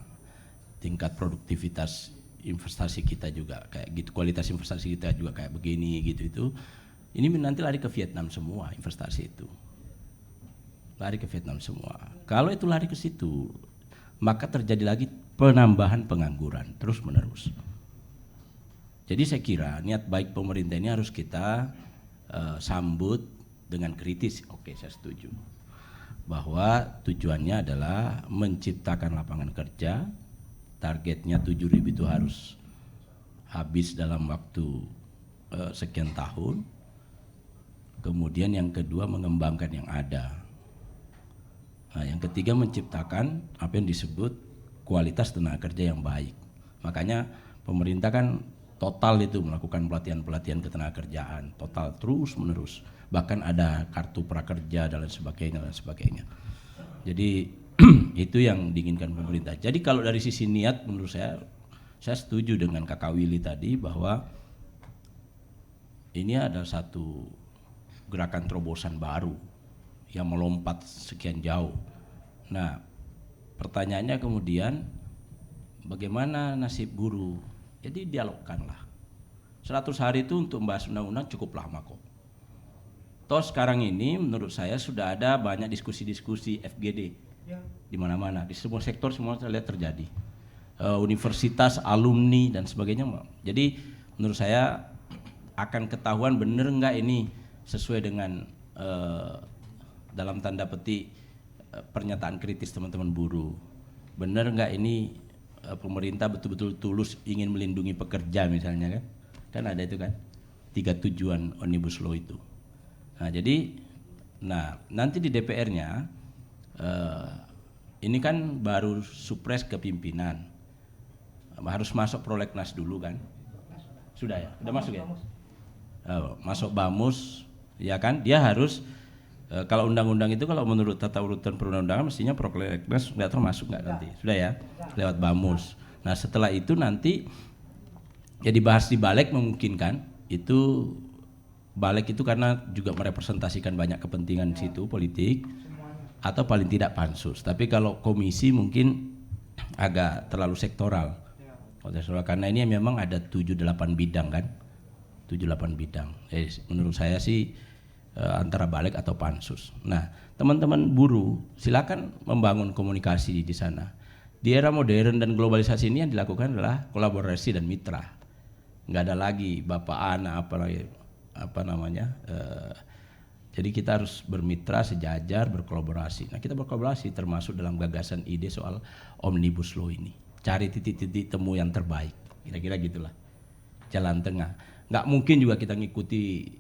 tingkat produktivitas investasi kita juga kayak gitu, kualitas investasi kita juga kayak begini gitu, ini nanti lari ke Vietnam semua investasi itu. Lari ke Vietnam semua. Kalau itu lari ke situ, maka terjadi lagi penambahan pengangguran terus menerus. Jadi saya kira niat baik pemerintah ini harus kita sambut dengan kritis. Oke, saya setuju bahwa tujuannya adalah menciptakan lapangan kerja, targetnya 7.000 itu harus habis dalam waktu sekian tahun. Kemudian yang kedua mengembangkan yang ada. Nah, yang ketiga menciptakan apa yang disebut kualitas tenaga kerja yang baik. Makanya pemerintah kan total itu melakukan pelatihan-pelatihan ketenagakerjaan, total terus menerus. Bahkan ada kartu prakerja dan lain sebagainya. Jadi itu yang diinginkan pemerintah. Jadi kalau dari sisi niat menurut saya setuju dengan Kakak Willy tadi bahwa ini adalah satu gerakan terobosan baru yang melompat sekian jauh. Nah, pertanyaannya kemudian bagaimana nasib buruh Jadi dialogkanlah. 100 hari itu untuk membahas undang-undang cukup lama kok. Toh sekarang ini menurut saya sudah ada banyak diskusi-diskusi FGD di mana-mana, di semua sektor semua saya lihat terjadi. Universitas, alumni dan sebagainya. Jadi menurut saya akan ketahuan bener nggak ini sesuai dengan dalam tanda petik pernyataan kritis teman-teman buruh. Bener nggak ini pemerintah betul-betul tulus ingin melindungi pekerja misalnya kan? Kan ada itu kan 3 tujuan Omnibus Law itu. Nah jadi, nanti di DPR-nya ini kan baru supres ke pimpinan, harus masuk prolegnas dulu kan? Sudah ya, udah masuk ya? Masuk Bamus, ya kan? Dia harus kalau undang-undang itu kalau menurut tata urutan perundang-undangan mestinya prolegnas nggak tahu masuk nggak nanti, sudah ya? Lewat Bamus. Nah setelah itu nanti ya dibahas di Balik memungkinkan itu. Balik itu karena juga merepresentasikan banyak kepentingan di situ politik atau paling tidak pansus. Tapi kalau komisi mungkin agak terlalu sektoral. Karena ini memang ada 7-8 bidang kan. 7-8 bidang. Menurut saya sih antara Balik atau pansus. Nah, teman-teman buruh silakan membangun komunikasi di sana. Di era modern dan globalisasi ini yang dilakukan adalah kolaborasi dan mitra. Nggak ada lagi bapak anak jadi kita harus bermitra, sejajar, berkolaborasi. Nah kita berkolaborasi termasuk dalam gagasan ide soal Omnibus Law ini. Cari titik-titik temu yang terbaik, kira-kira gitulah. Jalan tengah. Nggak mungkin juga kita ngikuti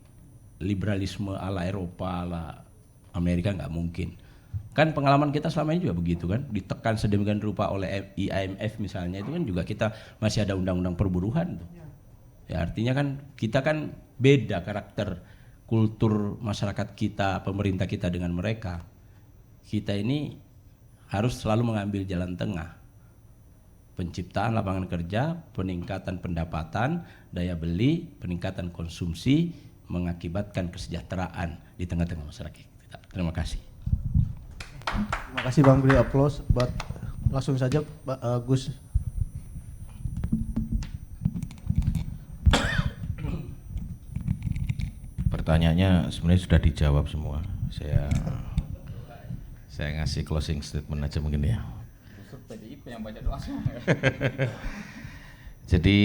liberalisme ala Eropa, ala Amerika, nggak mungkin. Kan pengalaman kita selama ini juga begitu kan, ditekan sedemikian rupa oleh IMF misalnya, itu kan juga kita masih ada undang-undang perburuhan tuh. Ya artinya kan kita kan beda karakter kultur masyarakat kita, pemerintah kita dengan mereka. Kita ini harus selalu mengambil jalan tengah. Penciptaan lapangan kerja, peningkatan pendapatan, daya beli, peningkatan konsumsi, mengakibatkan kesejahteraan di tengah-tengah masyarakat kita. Terima kasih. Terima kasih Bang, beri aplaus. Langsung saja Pak Gus. Pertanyaannya sebenarnya sudah dijawab semua. Saya ngasih closing statement aja mungkin ya. Jadi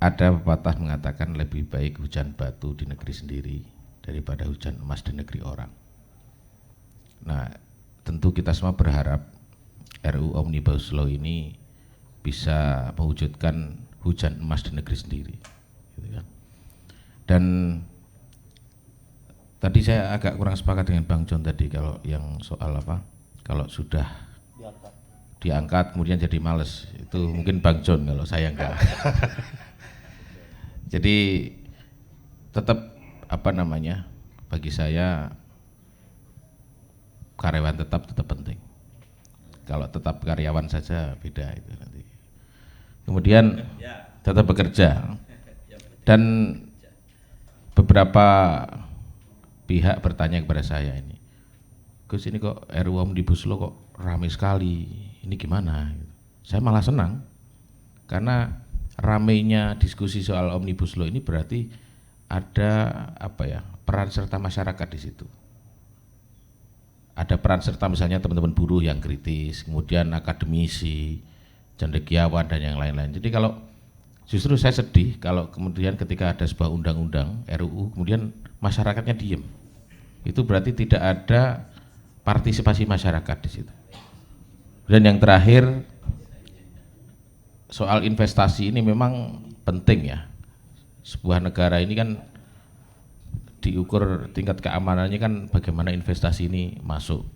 ada pepatah mengatakan lebih baik hujan batu di negeri sendiri daripada hujan emas di negeri orang. Nah, tentu kita semua berharap RUU Omnibus Law ini bisa mewujudkan hujan emas di negeri sendiri, gitu kan. Dan tadi saya agak kurang sepakat dengan Bang John tadi kalau yang soal kalau sudah diangkat kemudian jadi males, itu mungkin Bang John, kalau saya enggak. Jadi tetap bagi saya karyawan tetap penting. Kalau tetap karyawan saja beda itu nanti. Kemudian tetap bekerja. Dan beberapa pihak bertanya kepada saya ini, Gus ini kok RUU Omnibus Law kok ramai sekali, ini gimana? Saya malah senang karena ramainya diskusi soal Omnibus Law ini berarti ada peran serta masyarakat di situ. Ada peran serta misalnya teman-teman buruh yang kritis, kemudian akademisi, cendekiawan dan yang lain-lain. Jadi kalau justru saya sedih kalau kemudian ketika ada sebuah undang-undang RUU kemudian masyarakatnya diem. Itu berarti tidak ada partisipasi masyarakat di situ. Dan yang terakhir soal investasi ini memang penting ya. Sebuah negara ini kan diukur tingkat keamanannya kan bagaimana investasi ini masuk.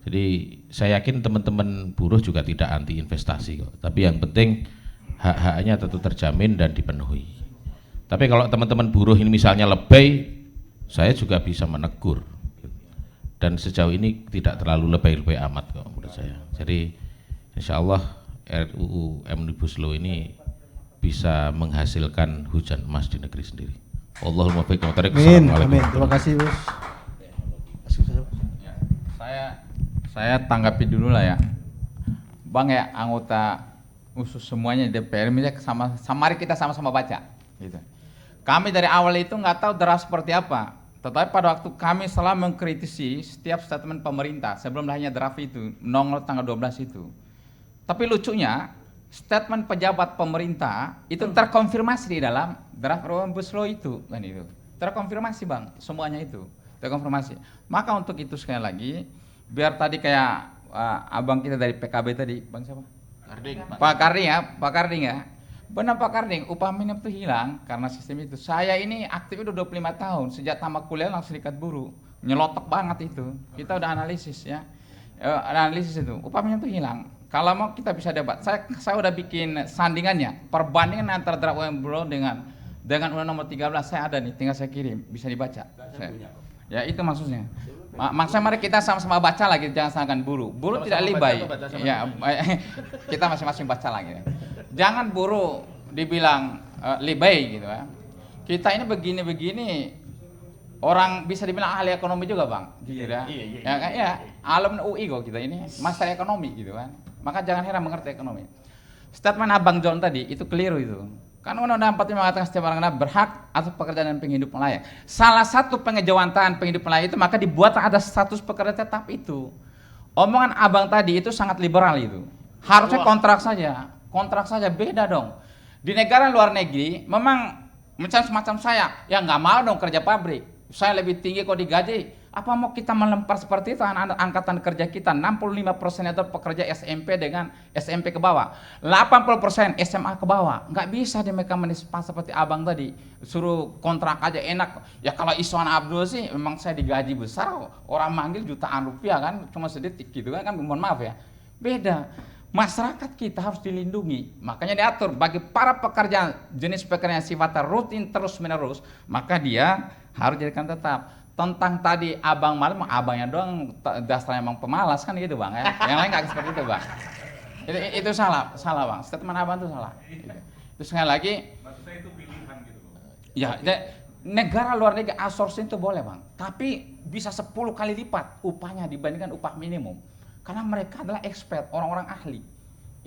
Jadi saya yakin teman-teman buruh juga tidak anti investasi kok. Tapi yang penting hak-haknya tentu terjamin dan dipenuhi. Tapi kalau teman-teman buruh ini misalnya lebay, saya juga bisa menegur. Dan sejauh ini tidak terlalu lebay-lebay amat kok menurut saya. Jadi insya Allah RUU Omnibus Law ini bisa menghasilkan hujan emas di negeri sendiri. Allahumma baik wa tarik. Amin. Terima kasih Gus. Saya tanggapi dulu lah ya. Bang ya, anggota usus semuanya di DPR, mari kita sama-sama baca. Gitu. Kami dari awal itu nggak tahu draft seperti apa, tetapi pada waktu kami selalu mengkritisi setiap statement pemerintah sebelum lahirnya draft itu, nongol tanggal 12 itu. Tapi lucunya, statement pejabat pemerintah itu terkonfirmasi di dalam draft Omnibus Law itu, kan itu. Terkonfirmasi Bang, semuanya itu terkonfirmasi. Maka untuk itu sekali lagi, biar tadi kayak abang kita dari PKB tadi, Bang siapa? Pak Karding ya. Benar Pak Karding, upah minimum itu hilang karena sistem itu. Saya ini aktif udah 25 tahun, sejak tamat kuliah langsung serikat buruh. Nyelotok banget itu. Kita udah analisis ya. Analisis itu, upah minimum itu hilang. Kalau mau kita bisa debat. Saya udah bikin sandingannya, perbandingan antara draft Omnibus Law dengan Undang Nomor 13 saya ada nih, tinggal saya kirim, bisa dibaca. Ya itu maksudnya. Maksudnya mari kita sama-sama baca lagi, jangan salahkan buruh. Buruh tidak libai. Ya, kita masing-masing baca lagi. Jangan buruh dibilang libai gitu ya. Kita ini begini-begini, orang bisa dibilang ahli ekonomi juga Bang, gitu ya. Ya, alumni UI kok kita ini, master ekonomi gitu kan. Maka jangan heran mengerti ekonomi. Statement Abang John tadi itu keliru itu. Kan Undang-Undang 45 mengatakan setiap orang berhak atas pekerjaan dan penghidupan layak. Salah satu pengejawantahan penghidupan layak itu maka dibuat ada status pekerja tetap itu. Omongan Abang tadi itu sangat liberal itu. Harusnya kontrak saja, beda dong. Di negara luar negeri memang macam semacam saya, ya nggak mau dong kerja pabrik. Saya lebih tinggi kok digaji. Apa mau kita melempar seperti itu anak-anak angkatan kerja kita? 65% itu pekerja SMP dengan SMP ke bawah, 80% SMA ke bawah. Nggak bisa di mekanisme seperti abang tadi, suruh kontrak aja enak. Ya kalau Iswan Abdul sih memang saya digaji besar, orang manggil jutaan rupiah kan, cuma sedetik gitu kan, mohon maaf ya. Beda. Masyarakat kita harus dilindungi, makanya diatur bagi para pekerja jenis pekerjaan yang sifatnya rutin terus menerus, maka dia harus dijadikan tetap. Tentang tadi abang malam, abangnya doang dasarnya emang pemalas kan gitu Bang ya. Yang lain nggak seperti itu Bang. Itu salah Bang. Statement abang itu salah. Itu sekali lagi. Maksud saya itu pilihan gitu Bang. Ya, negara luar negeri outsourcing itu boleh Bang, tapi bisa 10 kali lipat upahnya dibandingkan upah minimum. Karena mereka adalah expert, orang-orang ahli.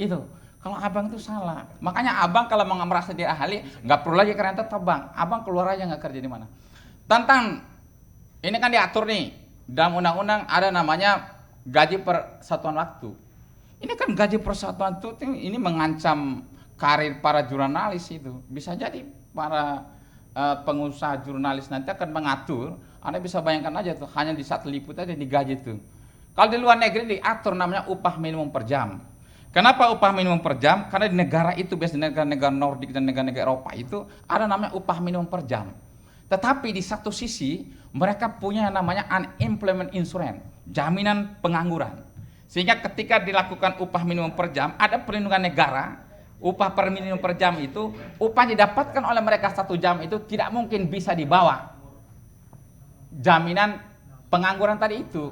Itu. Kalau abang itu salah. Makanya abang kalau mau merasa dia ahli, nggak perlu lagi keren tetap Bang. Abang keluar aja nggak kerja di mana. Tentang ini kan diatur nih, dalam undang-undang ada namanya gaji per satuan waktu. Ini kan gaji per satuan waktu ini mengancam karir para jurnalis itu. Bisa jadi para pengusaha jurnalis nanti akan mengatur, Anda bisa bayangkan aja tuh, hanya di saat liput aja digaji tuh. Kalau di luar negeri diatur namanya upah minimum per jam. Kenapa upah minimum per jam? Karena di negara itu, biasanya negara-negara Nordik dan negara-negara Eropa itu ada namanya upah minimum per jam. Tetapi di satu sisi mereka punya namanya unemployment insurance, jaminan pengangguran. Sehingga ketika dilakukan upah minimum per jam, ada perlindungan negara. Upah per minimum per jam itu, upah didapatkan oleh mereka 1 jam itu tidak mungkin bisa dibawa jaminan pengangguran tadi itu.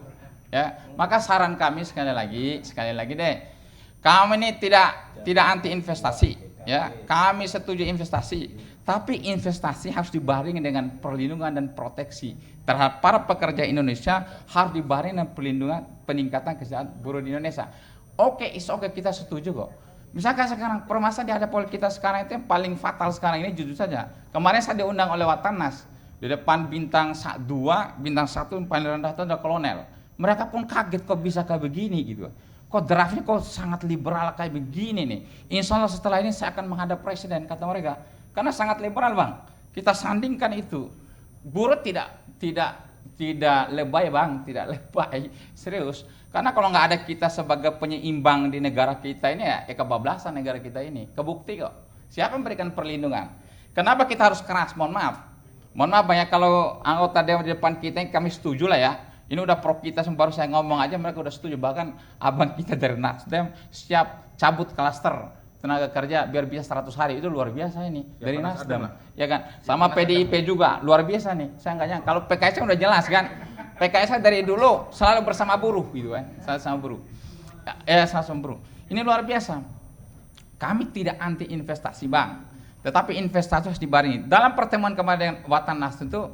Ya, maka saran kami sekali lagi deh, kami ini tidak anti investasi, ya, kami setuju investasi. Tapi investasi harus dibarengi dengan perlindungan dan proteksi terhadap para pekerja Indonesia, harus dibarengi dengan perlindungan peningkatan kesejahteraan buruh di Indonesia. Oke, kita setuju kok. Misalkan sekarang permasalahan di hadapan kita sekarang itu yang paling fatal sekarang ini jujur saja. Kemarin saya diundang oleh Watannas, di depan bintang 2, bintang 1 yang paling rendah itu ada kolonel. Mereka pun kaget kok bisa kayak begini gitu. Kok draftnya kok sangat liberal kayak begini nih. Insya Allah setelah ini saya akan menghadap presiden, kata mereka. Karena sangat liberal Bang, kita sandingkan itu. Buruh tidak lebay Bang, tidak lebay, serius. Karena kalau nggak ada kita sebagai penyeimbang di negara kita ini ya kebablasan negara kita ini. Kebukti kok. Siapa yang memberikan perlindungan? Kenapa kita harus keras? Mohon maaf banyak kalau anggota dewan di depan kita yang kami setuju lah ya. Ini udah pro kita, baru saya ngomong aja mereka udah setuju. Bahkan abang kita dari Nasdem siap cabut klaster tenaga kerja biar bisa 100 hari, itu luar biasa ini ya, dari Nasdem ya kan, sama PDIP juga luar biasa nih. Saya nggak nyangka, kalau PKS udah jelas kan, PKS dari dulu selalu bersama buruh gitu kan, sama buruh sama buruh. Ini luar biasa. Kami tidak anti investasi Bang, tetapi investasi harus dibarengi. Dalam pertemuan kemarin Watannas itu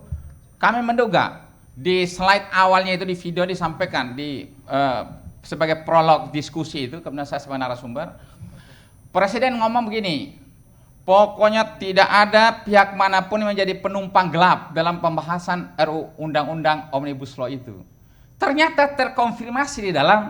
kami menduga di slide awalnya itu, di video disampaikan di sebagai prolog diskusi itu, kemudian saya sebagai narasumber, Presiden ngomong begini, pokoknya tidak ada pihak manapun yang menjadi penumpang gelap dalam pembahasan RUU Undang-Undang Omnibus Law itu. Ternyata terkonfirmasi di dalam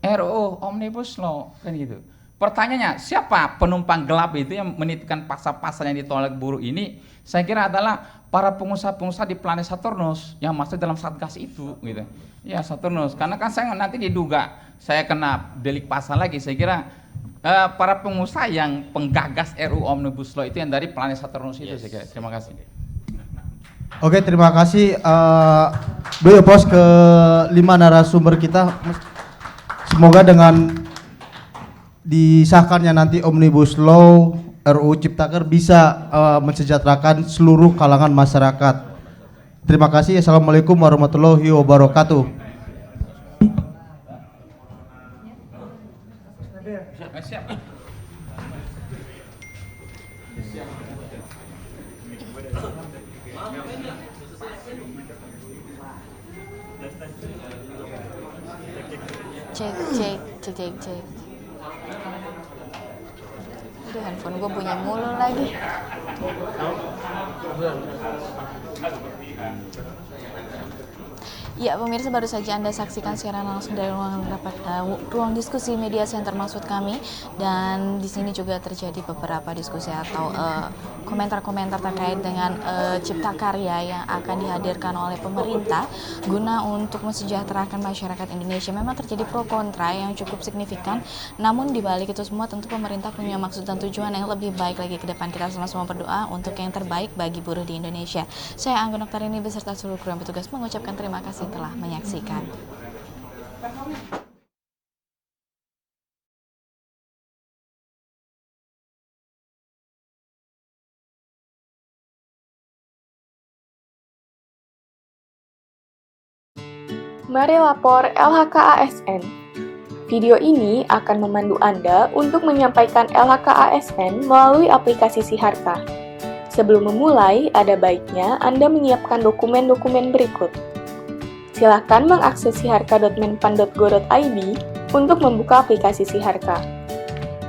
RUU Omnibus Law, kan gitu. Pertanyaannya, siapa penumpang gelap itu yang menitipkan pasal-pasal yang ditolak buruh ini? Saya kira adalah para pengusaha-pengusaha di planet Saturnus yang masuk dalam satgas itu, gitu. Ya, Saturnus. Karena kan saya nanti diduga saya kena delik pasal lagi. Saya kira para pengusaha yang penggagas RUU Omnibus Law itu yang dari planet Saturnus itu, saya kira. Terima kasih. Oke, terima kasih. Beliau pos ke 5 narasumber kita. Semoga dengan disahkannya nanti Omnibus Law RUU Ciptaker bisa mensejahterakan seluruh kalangan masyarakat. Terima kasih. Assalamualaikum warahmatullahi wabarakatuh. Siap. Cek. Aduh, handphone gue bunyi mulu lagi. Ya, pemirsa, baru saja Anda saksikan siaran langsung dari ruang diskusi media center maksud kami, dan di sini juga terjadi beberapa diskusi atau komentar-komentar terkait dengan Cipta Karya yang akan dihadirkan oleh pemerintah guna untuk mensejahterakan masyarakat Indonesia. Memang terjadi pro kontra yang cukup signifikan, namun di balik itu semua tentu pemerintah punya maksud dan tujuan yang lebih baik lagi ke depan. Kita sama-sama berdoa untuk yang terbaik bagi buruh di Indonesia. Saya Anggun Oktarini beserta seluruh kru yang bertugas mengucapkan terima kasih telah menyaksikan. Mari lapor LHKASN. Video ini akan memandu Anda untuk menyampaikan LHKASN melalui aplikasi Siharka. Sebelum memulai, ada baiknya Anda menyiapkan dokumen-dokumen berikut. Silakan mengakses siharka.menpan.go.id untuk membuka aplikasi Siharka.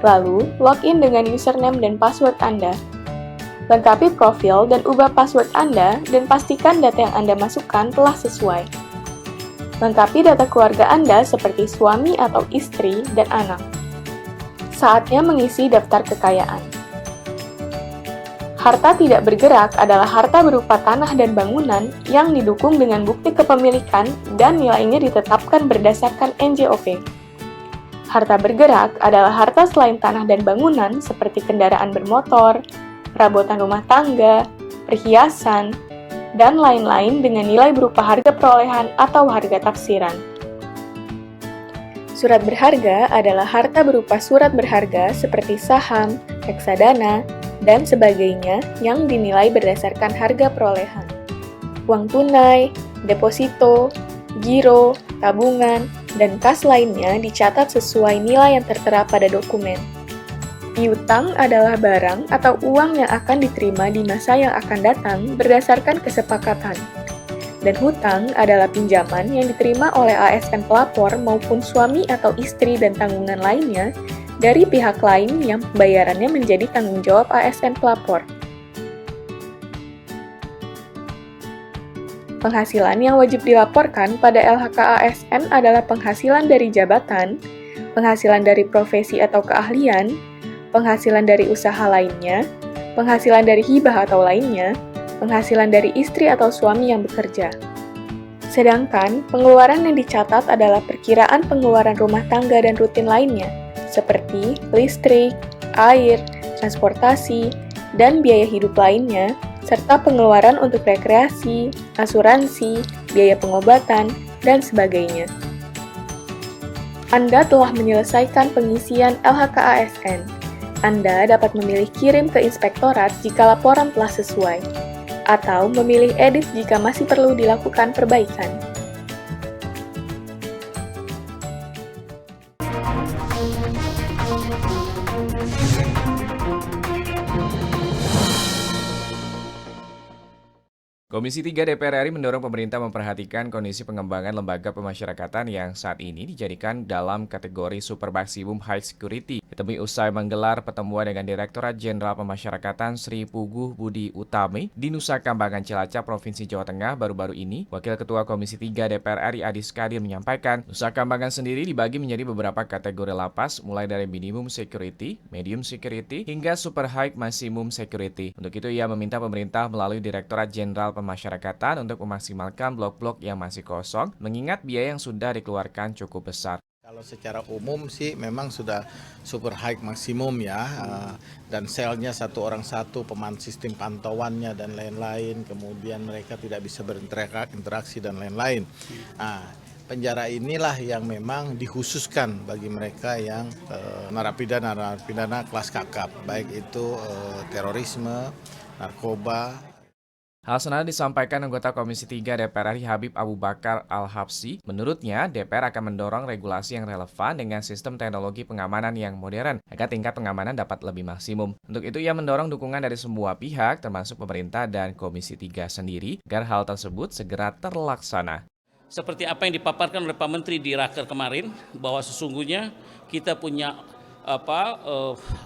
Lalu, login dengan username dan password Anda. Lengkapi profil dan ubah password Anda dan pastikan data yang Anda masukkan telah sesuai. Lengkapi data keluarga Anda seperti suami atau istri dan anak. Saatnya mengisi daftar kekayaan. Harta tidak bergerak adalah harta berupa tanah dan bangunan yang didukung dengan bukti kepemilikan dan nilainya ditetapkan berdasarkan NJOP. Harta bergerak adalah harta selain tanah dan bangunan seperti kendaraan bermotor, perabotan rumah tangga, perhiasan, dan lain-lain dengan nilai berupa harga perolehan atau harga tafsiran. Surat berharga adalah harta berupa surat berharga seperti saham, reksadana, dan sebagainya yang dinilai berdasarkan harga perolehan. Uang tunai, deposito, giro, tabungan, dan kas lainnya dicatat sesuai nilai yang tertera pada dokumen. Piutang adalah barang atau uang yang akan diterima di masa yang akan datang berdasarkan kesepakatan. Dan hutang adalah pinjaman yang diterima oleh ASN pelapor maupun suami atau istri dan tanggungan lainnya dari pihak lain yang pembayarannya menjadi tanggung jawab ASN pelapor. Penghasilan yang wajib dilaporkan pada LHKASN adalah penghasilan dari jabatan, penghasilan dari profesi atau keahlian, penghasilan dari usaha lainnya, penghasilan dari hibah atau lainnya, penghasilan dari istri atau suami yang bekerja. Sedangkan, pengeluaran yang dicatat adalah perkiraan pengeluaran rumah tangga dan rutin lainnya, seperti listrik, air, transportasi, dan biaya hidup lainnya, serta pengeluaran untuk rekreasi, asuransi, biaya pengobatan, dan sebagainya. Anda telah menyelesaikan pengisian LHKASN. Anda dapat memilih kirim ke inspektorat jika laporan telah sesuai, atau memilih edit jika masih perlu dilakukan perbaikan. Komisi 3 DPR RI mendorong pemerintah memperhatikan kondisi pengembangan lembaga pemasyarakatan yang saat ini dijadikan dalam kategori super maksimum high security. Ditemui usai menggelar pertemuan dengan Direktorat Jenderal Pemasyarakatan Sri Puguh Budi Utami di Nusa Kambangan Cilacap, Provinsi Jawa Tengah baru-baru ini, Wakil Ketua Komisi 3 DPR RI Adis Kadir menyampaikan, Nusa Kambangan sendiri dibagi menjadi beberapa kategori lapas, mulai dari minimum security, medium security, hingga super high maximum security. Untuk itu ia meminta pemerintah melalui Direktorat Jenderal Pemasyarakatan untuk memaksimalkan blok-blok yang masih kosong, mengingat biaya yang sudah dikeluarkan cukup besar. Kalau secara umum sih memang sudah super high maksimum ya, dan selnya satu orang satu, sistem pantauannya dan lain-lain, kemudian mereka tidak bisa berinteraksi dan lain-lain. Penjara inilah yang memang dikhususkan bagi mereka yang narapidana kelas kakap, baik itu terorisme, narkoba. Hal senada disampaikan anggota Komisi 3 DPR RI Habib Abu Bakar Al-Habsyi. Menurutnya, DPR akan mendorong regulasi yang relevan dengan sistem teknologi pengamanan yang modern agar tingkat pengamanan dapat lebih maksimum. Untuk itu, ia mendorong dukungan dari semua pihak, termasuk pemerintah dan Komisi 3 sendiri, agar hal tersebut segera terlaksana. Seperti apa yang dipaparkan oleh Pak Menteri di Raker kemarin, bahwa sesungguhnya kita punya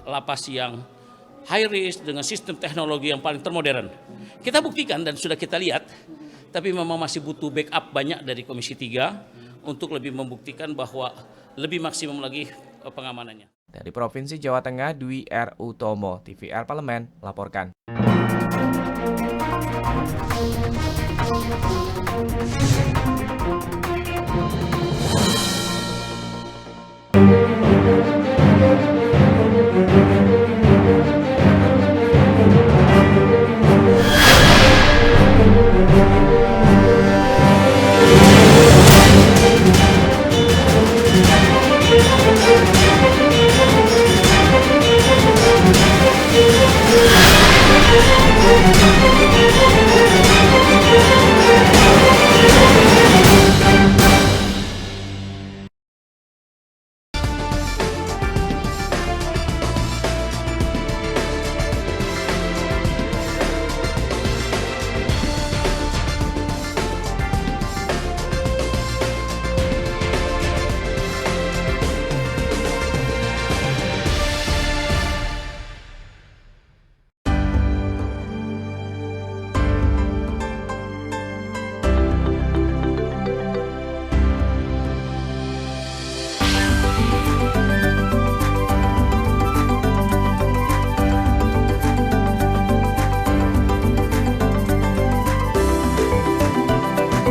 lapas yang high risk dengan sistem teknologi yang paling termodern. Kita buktikan dan sudah kita lihat, tapi memang masih butuh backup banyak dari Komisi 3 untuk lebih membuktikan bahwa lebih maksimum lagi pengamanannya. Dari Provinsi Jawa Tengah, Dwi R. Utomo, TVR Parlemen, laporkan.